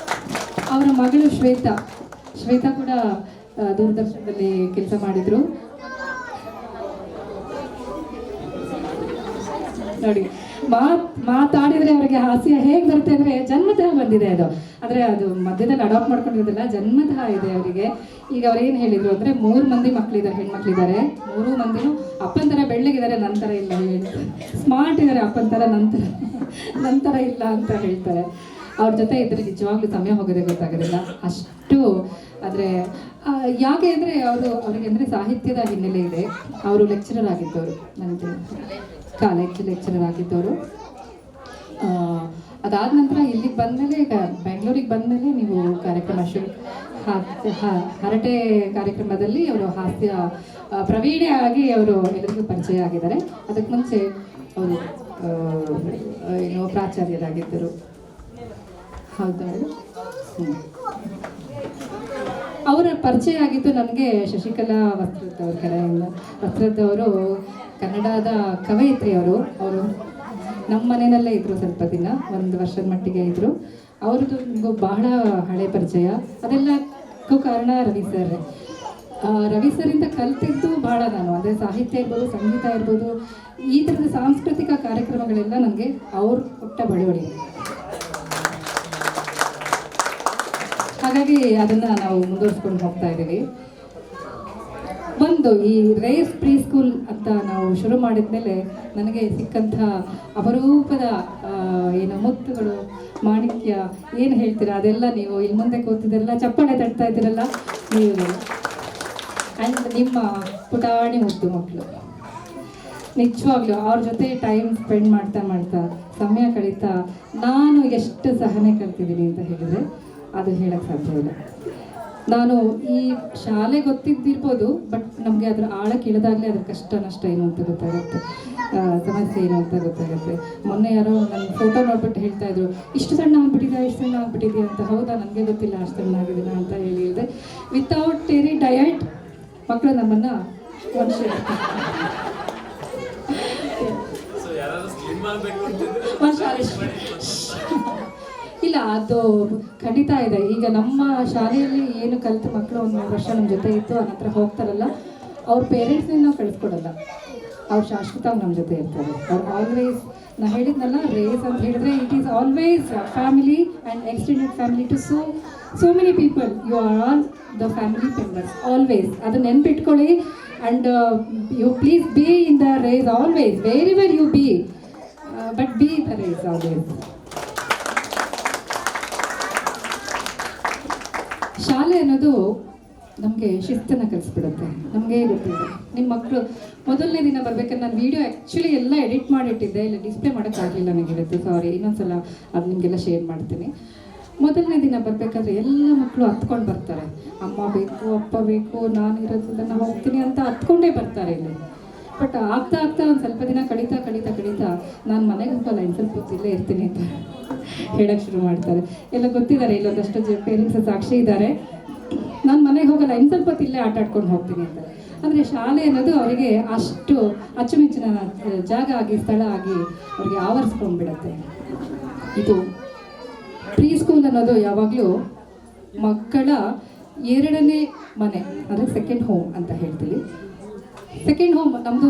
ಅವರ ಮಗಳು ಶ್ವೇತಾ ಕೂಡ ದೂರದರ್ಶನದಲ್ಲಿ ಕೆಲಸ ಮಾಡಿದರು. ನೋಡಿ, ಮಾತಾಡಿದರೆ ಅವರಿಗೆ ಹಾಸ್ಯ ಹೇಗೆ ಬರುತ್ತೆ ಅಂದರೆ ಜನ್ಮತಃ ಬಂದಿದೆ ಅದು. ಆದರೆ ಅದು ಮಧ್ಯದಲ್ಲಿ ಅಡಾಪ್ಟ್ ಮಾಡ್ಕೊಂಡಿರೋದಿಲ್ಲ, ಜನ್ಮತಃ ಇದೆ ಅವರಿಗೆ. ಈಗ ಅವ್ರು ಏನು ಹೇಳಿದರು ಅಂದರೆ 3 ಮಂದಿ ಮಕ್ಕಳಿದ್ದಾರೆ, ಹೆಣ್ಮಕ್ಳಿದ್ದಾರೆ. 3 ಮಂದಿನೂ ಅಪ್ಪನ ಥರ ಬೆಳ್ಳಗಿದ್ದಾರೆ, ನಂತರ ಇಲ್ಲ ಹೇಳ್ತಾರೆ. ಸ್ಮಾರ್ಟ್ ಇದ್ದಾರೆ, ಅಪ್ಪನ ಥರ ನಂತರ ಇಲ್ಲ ಅಂತ ಹೇಳ್ತಾರೆ. ಅವ್ರ ಜೊತೆ ಇದ್ದರೆ ನಿಜವಾಗ್ಲೂ ಸಮಯ ಹೋಗೋದೇ ಗೊತ್ತಾಗೋದಿಲ್ಲ ಅಷ್ಟು. ಆದರೆ ಯಾಕೆ ಅಂದರೆ ಅವರಿಗೆ ಅಂದರೆ ಸಾಹಿತ್ಯದ ಹಿನ್ನೆಲೆ ಇದೆ. ಅವರು ಲೆಕ್ಚರರ್ ಆಗಿದ್ದವರು, ನನಗೆ ಕಾಲೇಜ್ ಲೆಕ್ಚರರ್ ಆಗಿದ್ದವರು. ಅದಾದ ನಂತರ ಇಲ್ಲಿಗೆ ಬಂದಮೇಲೆ, ಈಗ ಬೆಂಗಳೂರಿಗೆ ಬಂದಮೇಲೆ ನೀವು ಕಾರ್ಯಕ್ರಮ ಹರಟೆ ಕಾರ್ಯಕ್ರಮದಲ್ಲಿ ಅವರು ಹಾಸ್ಯ ಪ್ರವೀಣೆ ಆಗಿ ಅವರು ಎಲ್ಲರಿಗೂ ಪರಿಚಯ ಆಗಿದ್ದಾರೆ. ಅದಕ್ಕೆ ಮುಂಚೆ ಅವರು ಪ್ರಾಚಾರ್ಯರಾಗಿದ್ದರು. ಹೌದಾ? ಅವರ ಪರಿಚಯ ಆಗಿದ್ದು ನನಗೆ ಶಶಿಕಲಾ ವಸ್ತ್ರದವ್ರ ಕಡೆಯಿಂದ. ವಸ್ತ್ರದವರು ಕನ್ನಡದ ಕವಯಿತ್ರಿ. ಅವರು ನಮ್ಮ ಮನೆಯಲ್ಲೇ ಇದ್ದರು, ಸ್ವಲ್ಪ ದಿನ, 1 ವರ್ಷದ ಮಟ್ಟಿಗೆ ಇದ್ದರು. ಅವ್ರದ್ದು ನಿಮಗೂ ಬಹಳ ಹಳೆ ಪರಿಚಯ. ಅದೆಲ್ಲಕ್ಕೂ ಕಾರಣ ರವಿ ಸರಿಂದ ಕಲ್ತಿದ್ದು ಭಾಳ ನಾನು. ಅದೇ ಸಾಹಿತ್ಯ ಇರ್ಬೋದು, ಸಂಗೀತ ಇರ್ಬೋದು, ಈ ಥರದ ಸಾಂಸ್ಕೃತಿಕ ಕಾರ್ಯಕ್ರಮಗಳೆಲ್ಲ ನನಗೆ ಅವ್ರು ಕೊಟ್ಟ ಬಳುವಳಿ. ಹಾಗಾಗಿ ಅದನ್ನು ನಾವು ಮುಂದುವರಿಸ್ಕೊಂಡು ಹೋಗ್ತಾ ಇದ್ದೀವಿ. ಈ ರೇಸ್ ಪ್ರೀ ಸ್ಕೂಲ್ ಅಂತ ನಾವು ಶುರು ಮಾಡಿದ ಮೇಲೆ ನನಗೆ ಸಿಕ್ಕಂಥ ಅಪರೂಪದ ಮುತ್ತುಗಳು, ಮಾಣಿಕ್ಯ ಏನು ಹೇಳ್ತೀರಾ ಅದೆಲ್ಲ ನೀವು ಇಲ್ಲಿ ಮುಂದೆ ಕೂತಿದ್ದೆಲ್ಲ ಚಪ್ಪಾಳೆ ತಟ್ತಾ ಇದ್ದೀರಲ್ಲ ನೀವು. ಆ್ಯಂಡ್ ನಿಮ್ಮ ಪುಟಾಣಿ ಮುದ್ದು ಮಕ್ಕಳು, ನಿಜವಾಗ್ಲೂ ಅವ್ರ ಜೊತೆ ಟೈಮ್ ಸ್ಪೆಂಡ್ ಮಾಡ್ತಾ ಸಮಯ ಕಳೀತಾ ನಾನು ಎಷ್ಟು ಸಹನೆ ಕಲ್ತಿದ್ದೀನಿ ಅಂತ ಹೇಳಿದರೆ ಅದು ಹೇಳಕ್ಕೆ ಸಾಧ್ಯ ಇಲ್ಲ. ನಾನು ಈ ಶಾಲೆ ಗೊತ್ತಿದ್ದಿರ್ಬೋದು, ಬಟ್ ನಮಗೆ ಅದರ ಆಳಕ್ಕೆ ಇಳಿದಾಗಲೇ ಅದ್ರ ಕಷ್ಟ ನಷ್ಟ ಏನು ಅಂತ ಗೊತ್ತಾಗುತ್ತೆ, ಸಮಸ್ಯೆ ಏನು ಅಂತ ಗೊತ್ತಾಗುತ್ತೆ. ಮೊನ್ನೆ ಯಾರೋ ನನ್ನ ಫೋಟೋ ನೋಡ್ಬಿಟ್ಟು ಹೇಳ್ತಾ ಇದ್ರು, ಇಷ್ಟು ಸಣ್ಣ ಆಗ್ಬಿಟ್ಟಿದೆಯಾ ಅಂತ. ಹೌದಾ, ನನಗೆ ಗೊತ್ತಿಲ್ಲ ಅಷ್ಟು ಸಣ್ಣ ಆಗಿದ್ದೀನ ಅಂತ ಹೇಳಿದೆ. ವಿತೌಟ್ ಎನಿ ಡಯಟ್ ಮಕ್ಕಳು ನಮ್ಮನ್ನು ಇಲ್ಲ ಅದು ಖಂಡಿತ ಇದೆ. ಈಗ ನಮ್ಮ ಶಾಲೆಯಲ್ಲಿ ಏನು ಕಲಿತ ಮಕ್ಕಳು ಒಂದು 3 ವರ್ಷ ನಮ್ಮ ಜೊತೆ ಇತ್ತು, ಅನಂತರ ಹೋಗ್ತಾರಲ್ಲ, ಅವ್ರ ಪೇರೆಂಟ್ಸ್ನ ನಾವು ಕಳಿಸ್ಕೊಡಲ್ಲ, ಅವ್ರು ಶಾಶ್ವತವಾಗಿ ನಮ್ಮ ಜೊತೆ ಇರ್ತಾರೆ. ಅವ್ರು ಆಲ್ವೇಸ್, ನಾ ಹೇಳಿದ್ನಲ್ಲ, ರೇಸ್ ಅಂತ ಹೇಳಿದ್ರೆ it is always family and extended family to so many people. You are all the family members always. ಅದನ್ನ ನೆನ್ಪಿಟ್ಕೊಳ್ಳಿ. And you please be in the race always, very well you be, but be the race always. ಶಾಲೆ ಅನ್ನೋದು ನಮಗೆ ಶಿಸ್ತನ್ನು ಕಲಿಸ್ಬಿಡುತ್ತೆ. ನಮಗೆ ಗೊತ್ತಿದೆ, ನಿಮ್ಮ ಮಕ್ಕಳು ಮೊದಲನೇ ದಿನ ಬರ್ಬೇಕಾದ್ರೆ ನಾನು ವೀಡಿಯೋ ಆ್ಯಕ್ಚುಲಿ ಎಲ್ಲ ಎಡಿಟ್ ಮಾಡಿಟ್ಟಿದ್ದೆ, ಇಲ್ಲ ಡಿಸ್ಪ್ಲೇ ಮಾಡೋಕ್ಕಾಗಲಿಲ್ಲ ನನಗಿರುತ್ತೆ, ಸಾರಿ. ಇನ್ನೊಂದ್ಸಲ ಅದು ನಿಮಗೆಲ್ಲ ಶೇರ್ ಮಾಡ್ತೀನಿ. ಮೊದಲನೇ ದಿನ ಬರಬೇಕಾದ್ರೆ ಎಲ್ಲ ಮಕ್ಕಳು ಹತ್ಕೊಂಡು ಬರ್ತಾರೆ. ಅಮ್ಮ ಬೇಕು, ಅಪ್ಪ ಬೇಕು, ನಾನು ಇರೋದ್ರಿಂದ ನಾನು ಹೋಗ್ತೀನಿ ಅಂತ ಹತ್ಕೊಂಡೇ ಬರ್ತಾರೆ ಇಲ್ಲಿ. ಬಟ್ ಆಗ್ತಾ ಒಂದು ಸ್ವಲ್ಪ ದಿನ ಕಳೀತಾ ನಾನು ಮನೆಗೆ ಹೋಗಲ್ಲ, ಇನ್ನು ಸ್ವಲ್ಪ ಹೊತ್ತು ಇಲ್ಲೇ ಇರ್ತೀನಿ ಅಂತ ಹೇಳೋಕ್ಕೆ ಶುರು ಮಾಡ್ತಾರೆ. ಎಲ್ಲ ಗೊತ್ತಿದ್ದಾರೆ, ಇಲ್ಲೊಂದಷ್ಟು ಪೇರೆಂಟ್ಸ್ ಸಾಕ್ಷಿ ಇದ್ದಾರೆ. ನಾನು ಮನೆಗೆ ಹೋಗಲ್ಲ, ಇನ್ನು ಸ್ವಲ್ಪ ಹೊತ್ತು ಇಲ್ಲೇ ಆಟ ಆಡ್ಕೊಂಡು ಹೋಗ್ತೀನಿ ಅಂತ. ಅಂದರೆ ಶಾಲೆ ಅನ್ನೋದು ಅವರಿಗೆ ಅಷ್ಟು ಅಚ್ಚುಮೆಚ್ಚಿನ ಜಾಗ ಆಗಿ, ಸ್ಥಳ ಆಗಿ ಅವ್ರಿಗೆ ಆವರಿಸ್ಕೊಂಡ್ಬಿಡತ್ತೆ. ಇದು ಪ್ರೀ ಸ್ಕೂಲ್ ಅನ್ನೋದು ಯಾವಾಗಲೂ ಮಕ್ಕಳ 2ನೇ ಮನೆ, ಅಂದರೆ ಸೆಕೆಂಡ್ ಹೋಮ್ ಅಂತ ಹೇಳ್ತೀವಿ. ಸೆಕೆಂಡ್ ಹೋಮ್ ನಮ್ಮದು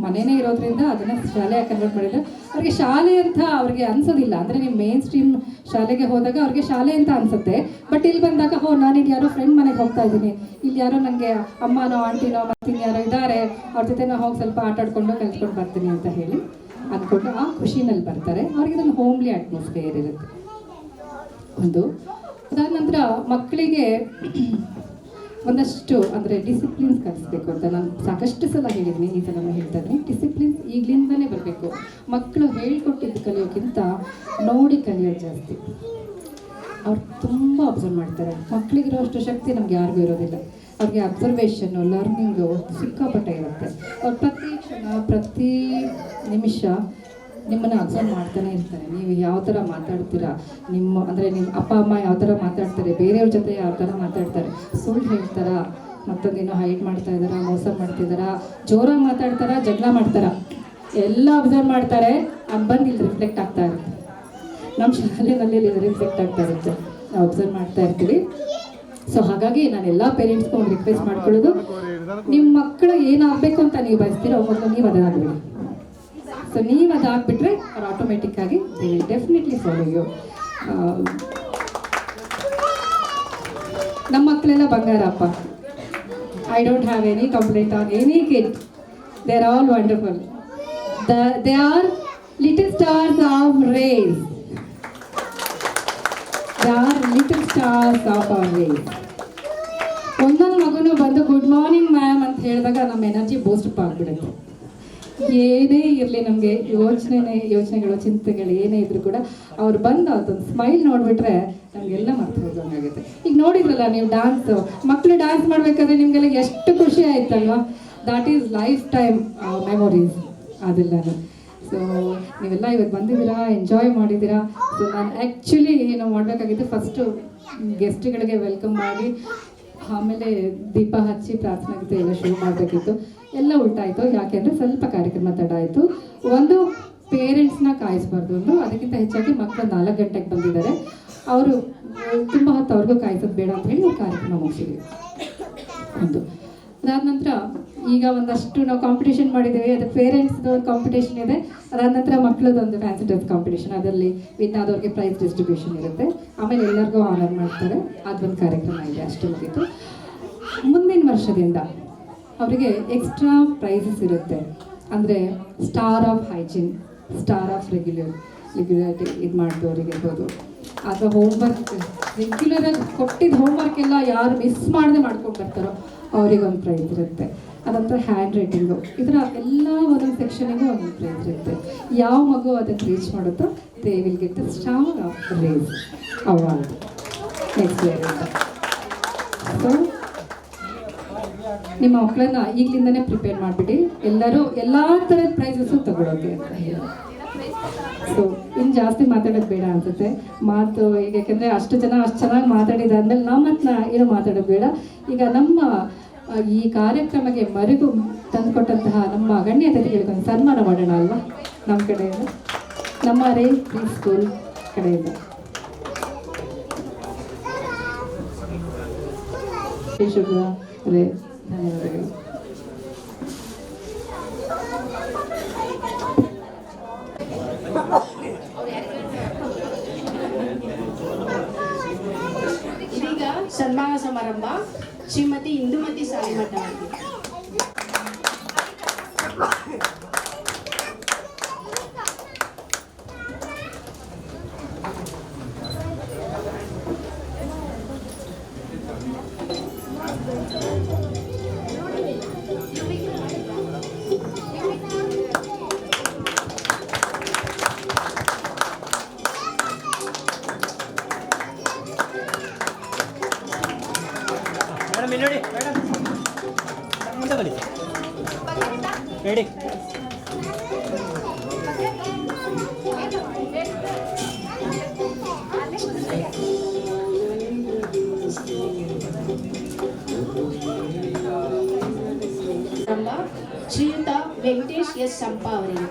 ಮನೆಯೇ ಇರೋದ್ರಿಂದ ಅದನ್ನು ಶಾಲೆಯಾಗಿ ಕನ್ವರ್ಟ್ ಮಾಡಿದ್ರೆ ಅವ್ರಿಗೆ ಶಾಲೆ ಅಂತ ಅವ್ರಿಗೆ ಅನ್ಸೋದಿಲ್ಲ. ಅಂದರೆ ನೀವು ಮೇನ್ ಸ್ಟ್ರೀಮ್ ಶಾಲೆಗೆ ಹೋದಾಗ ಅವ್ರಿಗೆ ಶಾಲೆ ಅಂತ ಅನಿಸುತ್ತೆ. ಬಟ್ ಇಲ್ಲಿ ಬಂದಾಗ ನಾನಿಲ್ಲಿ ಯಾರೋ ಫ್ರೆಂಡ್ ಮನೆಗೆ ಹೋಗ್ತಾ ಇದ್ದೀನಿ, ಇಲ್ಲಿ ಯಾರೋ ನನಗೆ ಅಮ್ಮನೋ ಆಂಟಿನೋ ಮತ್ತು ಯಾರೋ ಇದ್ದಾರೆ, ಅವ್ರ ಜೊತೆ ನಾವು ಹೋಗಿ ಸ್ವಲ್ಪ ಆಟ ಆಡ್ಕೊಂಡು ಕಲ್ತ್ಕೊಂಡು ಬರ್ತೀನಿ ಅಂತ ಹೇಳಿ ಅಂದ್ಕೊಂಡು ಆ ಖುಷಿನಲ್ಲಿ ಬರ್ತಾರೆ. ಅವ್ರಿಗೆ ನನ್ನ ಹೋಮ್ಲಿ ಅಟ್ಮಾಸ್ಫಿಯರ್ ಇರುತ್ತೆ ಒಂದು. ಅದಾದ ನಂತರ ಮಕ್ಕಳಿಗೆ ಒಂದಷ್ಟು ಅಂದರೆ ಡಿಸಿಪ್ಲಿನ್ಸ್ ಕಲಿಸ್ಬೇಕು ಅಂತ ನಾನು ಸಾಕಷ್ಟು ಸಲ ಹೇಳಿದ್ದೀನಿ, ಈ ಸಲ ಹೇಳ್ತಾ ಇದ್ದೀನಿ. ಡಿಸಿಪ್ಲಿನ್ಸ್ ಈಗಲಿಂದನೇ ಬರಬೇಕು. ಮಕ್ಕಳು ಹೇಳ್ಕೊಟ್ಟಿದ್ದು ಕಲಿಯೋಕ್ಕಿಂತ ನೋಡಿ ಕಲಿಯೋದು ಜಾಸ್ತಿ. ಅವ್ರು ತುಂಬ ಅಬ್ಸರ್ವ್ ಮಾಡ್ತಾರೆ. ಮಕ್ಕಳಿಗಿರೋಷ್ಟು ಶಕ್ತಿ ನಮ್ಗೆ ಯಾರಿಗೂ ಇರೋದಿಲ್ಲ. ಅವ್ರಿಗೆ ಅಬ್ಸರ್ವೇಷನ್ನು, ಲರ್ನಿಂಗು ಸಿಕ್ಕಾಪಟ್ಟೆ ಇರುತ್ತೆ. ಅವ್ರು ಪ್ರತಿ ಕ್ಷಣ, ಪ್ರತಿ ನಿಮಿಷ ನಿಮ್ಮನ್ನು ಅಬ್ಸರ್ವ್ ಮಾಡ್ತಾನೆ ಇರ್ತಾರೆ. ನೀವು ಯಾವ ಥರ ಮಾತಾಡ್ತೀರಾ, ನಿಮ್ಮ ಅಪ್ಪ ಅಮ್ಮ ಯಾವ ಥರ ಮಾತಾಡ್ತಾರೆ, ಬೇರೆಯವ್ರ ಜೊತೆ ಯಾವ ಥರ ಮಾತಾಡ್ತಾರೆ, ಸುಳ್ಳು ಹೇಳ್ತಾರಾ, ಮತ್ತೊಂದೇನೋ ಹೈಡ್ ಮಾಡ್ತಾ ಇದ್ದಾರಾ, ಮೋಸ ಮಾಡ್ತಿದ್ದಾರಾ, ಜೋರಾಗಿ ಮಾತಾಡ್ತಾರಾ, ಜಗಳ ಮಾಡ್ತಾರಾ, ಎಲ್ಲ ಅಬ್ಸರ್ವ್ ಮಾಡ್ತಾರೆ. ಅದು ಬಂದು ಇಲ್ಲಿ ರಿಫ್ಲೆಕ್ಟ್ ಆಗ್ತಾ ಇರುತ್ತೆ. ನಮ್ಮ ಶಾಲೆಯಲ್ಲಿ ಇಲ್ಲಿ ರಿಫ್ಲೆಕ್ಟ್ ಆಗ್ತಾ ಇರುತ್ತೆ, ನಾವು ಅಬ್ಸರ್ವ್ ಮಾಡ್ತಾ ಇರ್ತೀವಿ. ಸೊ ಹಾಗಾಗಿ ನಾನು ಎಲ್ಲ ಪೇರೆಂಟ್ಸ್ಗೂ ಒಂದು ರಿಕ್ವೆಸ್ಟ್ ಮಾಡ್ಕೊಳ್ಳೋದು, ನಿಮ್ಮ ಮಕ್ಕಳು ಏನಾಗಬೇಕು ಅಂತ ನೀವು ಬಯಸ್ತೀರೋ ಮೊದಲು ನೀವು ಅದಾಗಬೇಡಿ. ಸೊ ನೀವು ಅದಾಗ್ಬಿಟ್ರೆ ಅವ್ರು ಆಟೋಮೆಟಿಕ್ ಆಗಿ they will definitely follow you. ನಮ್ಮ ಮಕ್ಕಳೆಲ್ಲ ಬಂಗಾರಪ್ಪ. I don't have any complaint on any kid. They are all wonderful. They are little stars of race. They are little stars of our race. ಒಂದೊಂದು ಮಗುನು ಬಂದು ಗುಡ್ ಮಾರ್ನಿಂಗ್ ಮ್ಯಾಮ್ ಅಂತ ಹೇಳಿದಾಗ ನಮ್ಮ ಎನರ್ಜಿ ಬೂಸ್ಟಪ್ ಆಗಿಬಿಡುತ್ತೆ. ಏನೇ ಇರಲಿ, ನಮಗೆ ಯೋಚನೆಗಳು, ಚಿಂತೆಗಳು ಏನೇ ಇದ್ರೂ ಕೂಡ ಅವ್ರು ಬಂದು ಅದೊಂದು ಸ್ಮೈಲ್ ನೋಡಿಬಿಟ್ರೆ ನಮಗೆಲ್ಲ ಮರ್ತು ಹೋದಂಗಾಗುತ್ತೆ. ಈಗ ನೋಡಿದ್ರಲ್ಲ ನೀವು ಡ್ಯಾನ್ಸು, ಮಕ್ಕಳು ಡ್ಯಾನ್ಸ್ ಮಾಡಬೇಕಾದ್ರೆ ನಿಮಗೆಲ್ಲ ಎಷ್ಟು ಖುಷಿ ಆಯ್ತಲ್ವಾ. That is life time memories ಅದೆಲ್ಲ. ಸೊ ನೀವೆಲ್ಲ ಇವತ್ತು ಬಂದಿದ್ದೀರಾ, ಎಂಜಾಯ್ ಮಾಡಿದ್ದೀರಾ. ಸೊ ನಾನು ಆ್ಯಕ್ಚುಲಿ ಏನು ಮಾಡಬೇಕಾಗಿತ್ತು, ಫಸ್ಟು ಗೆಸ್ಟ್ಗಳಿಗೆ ವೆಲ್ಕಮ್ ಮಾಡಿ ಆಮೇಲೆ ದೀಪ ಹಚ್ಚಿ ಪ್ರಾರ್ಥನೆ ಗೀತೆ ಎಲ್ಲ ಶುರು ಮಾಡಬೇಕಿತ್ತು. ಎಲ್ಲ ಉಲ್ಟಾಯಿತು. ಯಾಕೆಂದರೆ ಸ್ವಲ್ಪ ಕಾರ್ಯಕ್ರಮ ತಡ ಆಯಿತು. ಒಂದು ಪೇರೆಂಟ್ಸ್ನ ಕಾಯಿಸ್ಬಾರ್ದು, ಒಂದು ಅದಕ್ಕಿಂತ ಹೆಚ್ಚಾಗಿ ಮಕ್ಕಳು 4 ಗಂಟೆಗೆ ಬಂದಿದ್ದಾರೆ. ಅವರು ತುಂಬ ಹೊತ್ತು ಅವ್ರಿಗೂ ಕಾಯಿಸೋದು ಬೇಡ ಅಂತ ಹೇಳಿ ಕಾರ್ಯಕ್ರಮ ಮುಗಿಸಿದ್ವಿ. ಒಂದು ಅದಾದ ನಂತರ ಈಗ ಒಂದಷ್ಟು ನಾವು ಕಾಂಪಿಟೇಷನ್ ಮಾಡಿದ್ದೀವಿ. ಅದಕ್ಕೆ ಪೇರೆಂಟ್ಸ್ದು ಒಂದು ಕಾಂಪಿಟೇಷನ್ ಇದೆ. ಅದಾದ ನಂತರ ಮಕ್ಕಳದೊಂದು ಫ್ಯಾನ್ಸಿ ಡ್ರೆಸ್ ಕಾಂಪಿಟೇಷನ್, ಅದರಲ್ಲಿ ವಿನ್ ಆದವ್ರಿಗೆ ಪ್ರೈಸ್ ಡಿಸ್ಟ್ರಿಬ್ಯೂಷನ್ ಇರುತ್ತೆ. ಆಮೇಲೆ ಎಲ್ಲರಿಗೂ ಆನರ್ ಮಾಡ್ತಾರೆ. ಅದೊಂದು ಕಾರ್ಯಕ್ರಮ ಇದೆ, ಅಷ್ಟು ಮುಗೀತು. ಮುಂದಿನ ವರ್ಷದಿಂದ ಅವರಿಗೆ ಎಕ್ಸ್ಟ್ರಾ ಪ್ರೈಸಸ್ ಇರುತ್ತೆ. ಅಂದರೆ star of hygiene, star of regularity ಇದು ಮಾಡಿದವರಿಗೆ ಇರ್ಬೋದು, ಅಥವಾ ಹೋಮ್ವರ್ಕ್ ರೆಗ್ಯುಲರಾಗಿ ಕೊಟ್ಟಿದ್ದ ಹೋಮ್ವರ್ಕ್ ಎಲ್ಲ ಯಾರು ಮಿಸ್ ಮಾಡದೆ ಮಾಡ್ಕೊಂಡು ಬರ್ತಾರೋ ಅವರಿಗೊಂದು ಪ್ರೈಸ್ ಇರುತ್ತೆ. ಅದಂತರ ಹ್ಯಾಂಡ್ ರೈಟಿಂಗು, ಇದರ ಎಲ್ಲ ಒಂದೊಂದು ಸೆಕ್ಷನಿಗೂ ಒಂದು ಪ್ರೈಸ್ ಇರುತ್ತೆ. ಯಾವ ಮಗು ಅದನ್ನು ರೀಚ್ ಮಾಡುತ್ತೋ they will get the star of race award next year ಅಂತ. ಸೊ ನಿಮ್ಮ ಮಕ್ಕಳನ್ನ ಈಗಲಿಂದನೇ ಪ್ರಿಪೇರ್ ಮಾಡಿಬಿಟ್ಟು ಎಲ್ಲರೂ ಎಲ್ಲ ಥರದ ಪ್ರೈಸಸ್ಸು ತಗೊಳ್ಳೋಕೆ ಅಂತ ಹೇಳಿ. ಸೊ ಇನ್ನು ಜಾಸ್ತಿ ಮಾತಾಡೋದು ಬೇಡ ಅನಿಸುತ್ತೆ. ಮಾತು ಈಗ ಯಾಕೆಂದರೆ ಅಷ್ಟು ಚೆನ್ನಾಗಿ ಮಾತಾಡಿದಾದ್ಮೇಲೆ ಏನು ಮಾತಾಡೋದು ಬೇಡ. ಈಗ ನಮ್ಮ ಈ ಕಾರ್ಯಕ್ರಮಕ್ಕೆ ಮರೆಗೂ ತಂದುಕೊಟ್ಟಂತಹ ನಮ್ಮ ಗಣ್ಯ ಅತಿಥಿಗಳಿಗೊಂದು ಸನ್ಮಾನ ಮಾಡೋಣ ಅಲ್ವಾ ನಮ್ಮ ಕಡೆಯಿಂದ, ನಮ್ಮ ರೇಸ್ ಪ್ರೀ ಸ್ಕೂಲ್ ಕಡೆಯಿಂದ. ಶುಭ ಅದೇ ಧನ್ಯವಾದಗಳು. ಇದೀಗ ಸನ್ಮಾನ ಸಮಾರಂಭ ಶ್ರೀಮತಿ ಇಂದುಮತಿ ಸಾಲಿಮಠ ಅವರಿಗೆ. ಮೇಡಮ್ ಇಲ್ಲಿ ನೋಡಿ ಮೇಡಮ್ ಮುಂದೆ ಬನ್ನಿ ರೆಡಿ ಶ್ರೀಯುತ ವೆಂಕಟೇಶ್ ಎಸ್ ಸಂಪ ಅವರಿಂದ,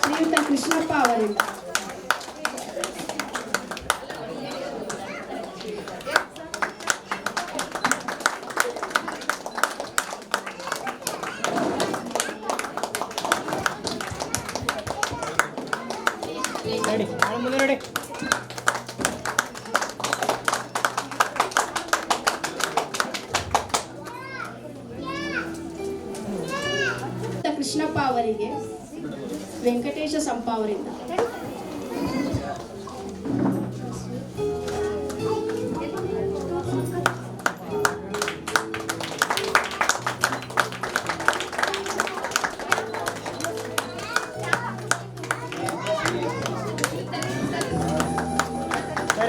ಶ್ರೀಯುತ ಕೃಷ್ಣಪ್ಪ ಅವರಿಂದ, ರೆಡಿ ಮೇಡಮ್ ಮುಂದೆ ನೋಡಿ ಕೃಷ್ಣಪ್ಪ ಅವರಿಗೆ ವೆಂಕಟೇಶ ಸಂಪ ಅವರಿಂದ,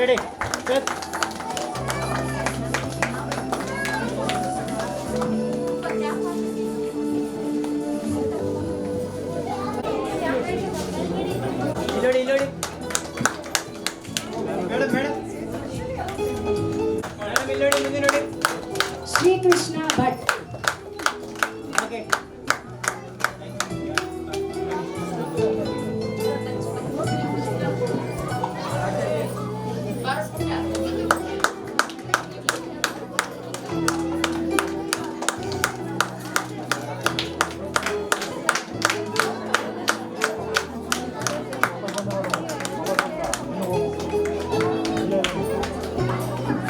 ರೆಡಿ ನೋಡಿ ನೋಡಿ ಮೇಡಮ್ ಮೇಡಮ್ ಮೇಡಮ್ ಇಲ್ಲಿ ನೋಡಿ ಮುಂದೆ ನೋಡಿ Srikrishna Bhat, okay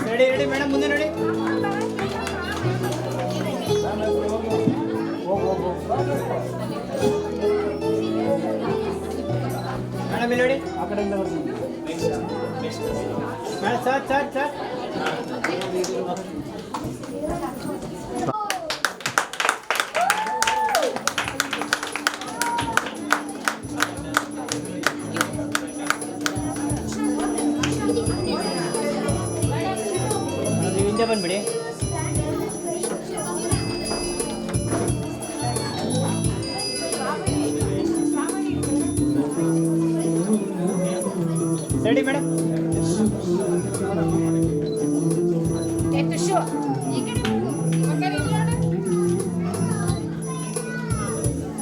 ready ready madam ಮುಂದೆ ನೋಡಿ ಮೇಡಮ್ ಇಲ್ಲಿ ನೋಡಿ ಆ ಕಡೆಯಿಂದ ಬರ್ತೀನಿ ಮೇಡಮ್ ಸರ್ ಸರ್ ಸರ್ ಅದು ಹಿಂದೆ ಬಂದ್ಬಿಡಿ ರೆಡಿ ಮೇಡಮ್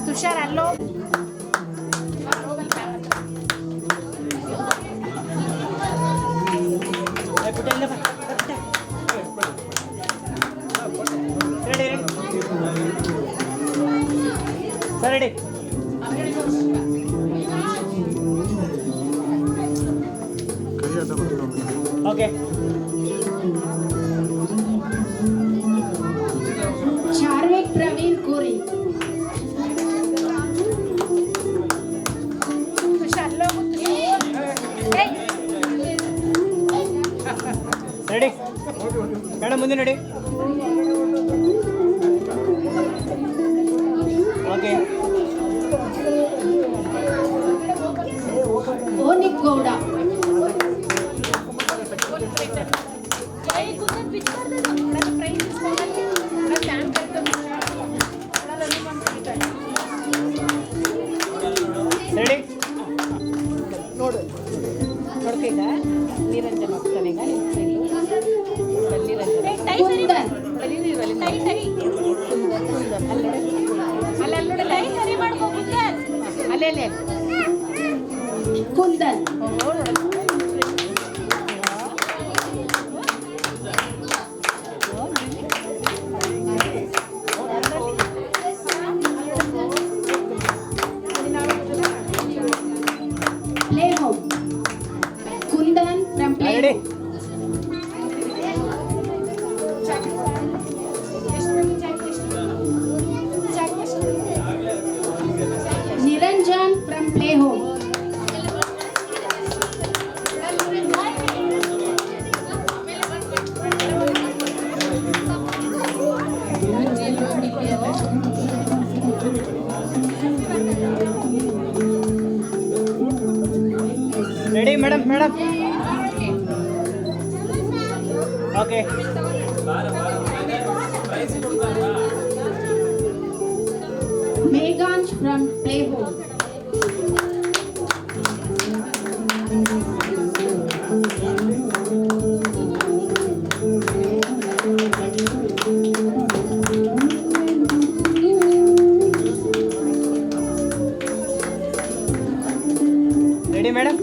ತುಷಾರ್ ಅಲ್ಲೋ ready ready sir ready okay Charvik Praveen ಕೋರಿ, ರೆಡಿ ಮೇಡಮ್ ಮುಂದೆ ನೋಡಿ ಓಕೆ ಓನಿಕ್ ಗೌಡ, ರೆಡಿ ನೋಡ್ಕೀಗ ನಿರಂಜನ ಮಕ್ಕಳಿಗ ಕುಂದನ್, ಅಲ್ಲೇ kundan, Playhome. Kundan from Playhome. Niranjan from Playhome. Ready madam okay Meghansh from Playhome. Ready madam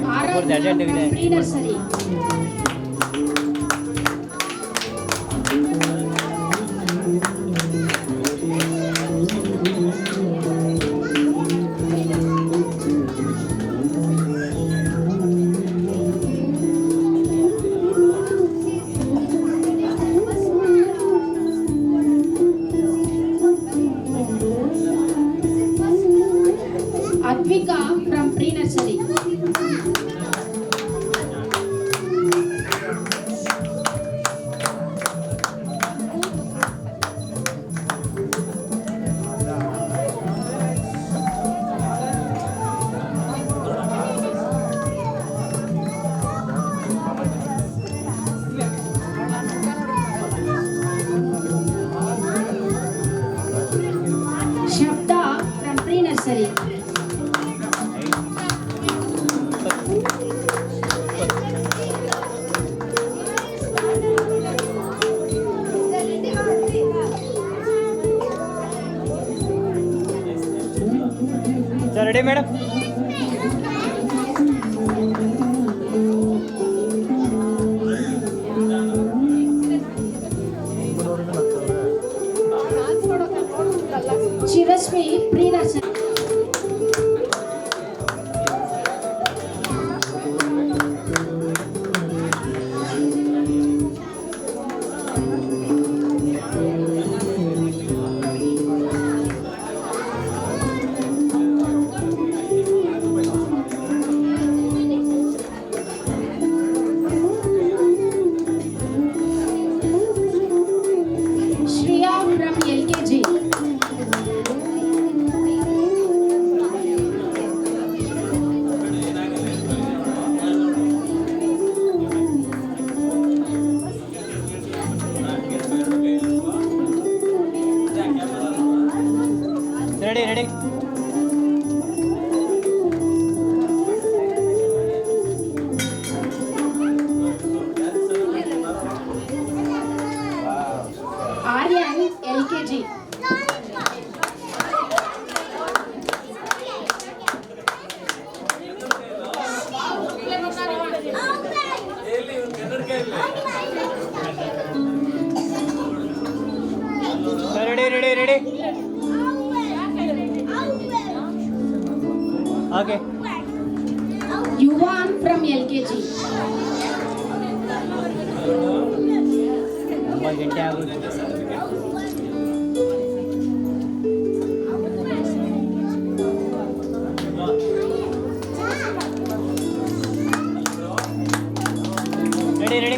Aradhana from Pre-Nursery. Advika from Pre-Nursery. Shabda from Pre-Nursery. Sir ready madam Chirasmi Pre-Nursery. Shriya from LKG. Ready Aryan LKG. Ready okay Yuvan from LKG. ಗಂಟೆ ಆಗುತ್ತೆ ರೆಡಿ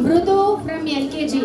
Mrudu from LKG.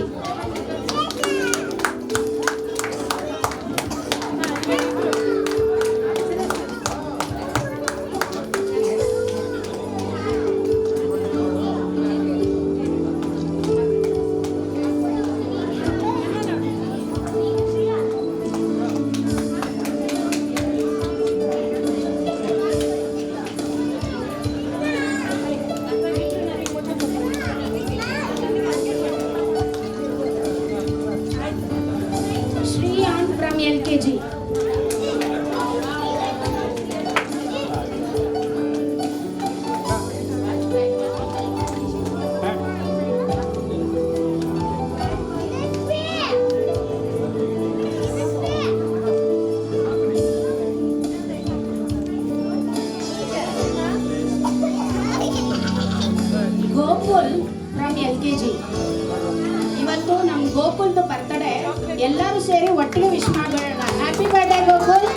ಸೇರಿ ಒಟ್ಟಿಗೆ ವಿಶ್ ಮಾಡೋಣ. Happy birthday Gokul.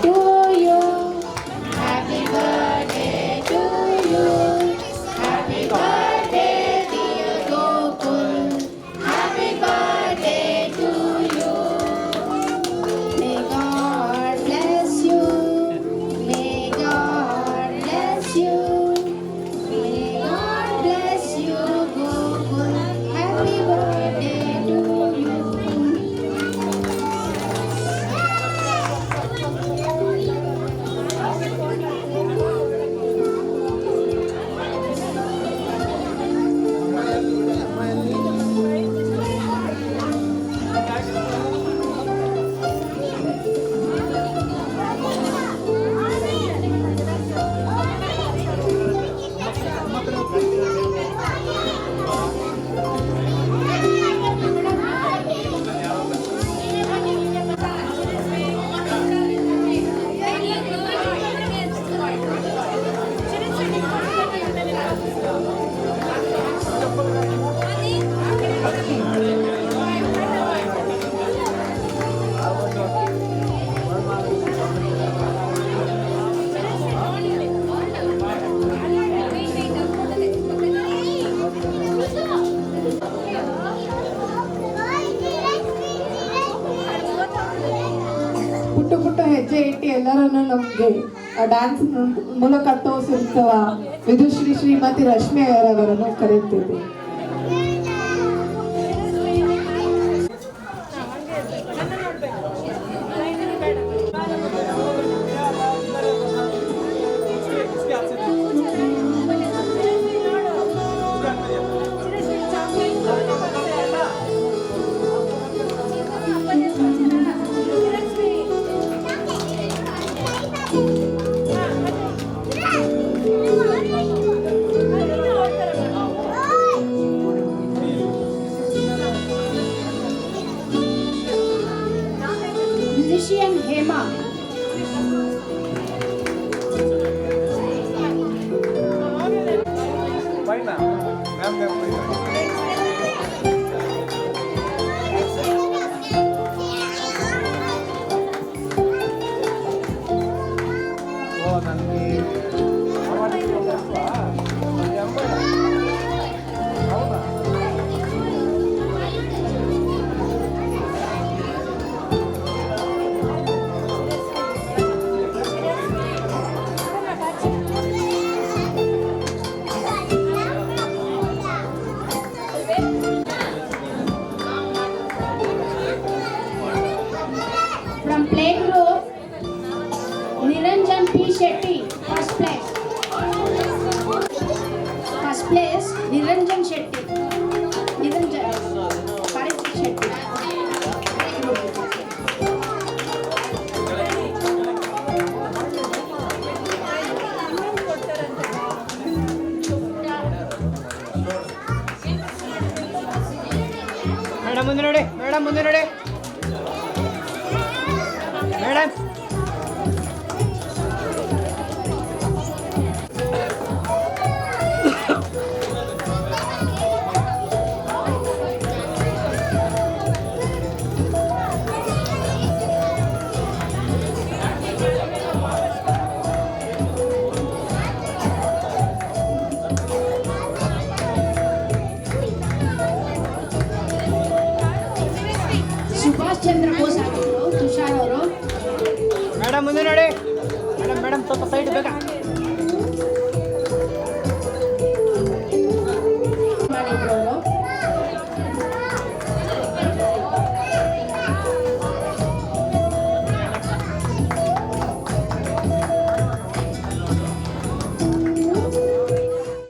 To you. Happy birthday to you. Happy birthday dear Gokul. Happy birthday to you. May God bless you. May God bless you. May God bless you, Gokul. Happy birthday to you. ಪುಟ್ಟ ಪುಟ್ಟ ಹೆಜ್ಜೆ ಇಟ್ಟು ಎಲ್ಲರನ್ನು ನಮಗೆ ಡ್ಯಾನ್ಸ್ ಮೂಲಕ ತೋರಿಸಿರ್ತವ ವಿದುಶ್ರೀ ಶ್ರೀಮತಿ ರಶ್ಮಿ ಅವರವರನ್ನು ಕರೆಯುತ್ತೇವೆ. Musician Hema. From playgroup, Niranjan P. Shetty, first place. First place, Niranjan Shetty. Niranjan Parit Shetty. Madam ಮುಂದೆ ನೋಡಿ, ಮೇಡಮ್ ಮುಂದೆ ನೋಡಿ, ಮೇಡಮ್. ಸುಭಾಷ್ ಚಂದ್ರ ಬೋಸ್ ಆಗಿದ್ರು ತುಷಾರ್ ಅವರು. ಮೇಡಮ್ ಮುಂದೆ ನೋಡಿ, ಮೇಡಮ್ ಮೇಡಮ್ ಸ್ವಲ್ಪ ಸೈಡ್ ಬೇಕಾ?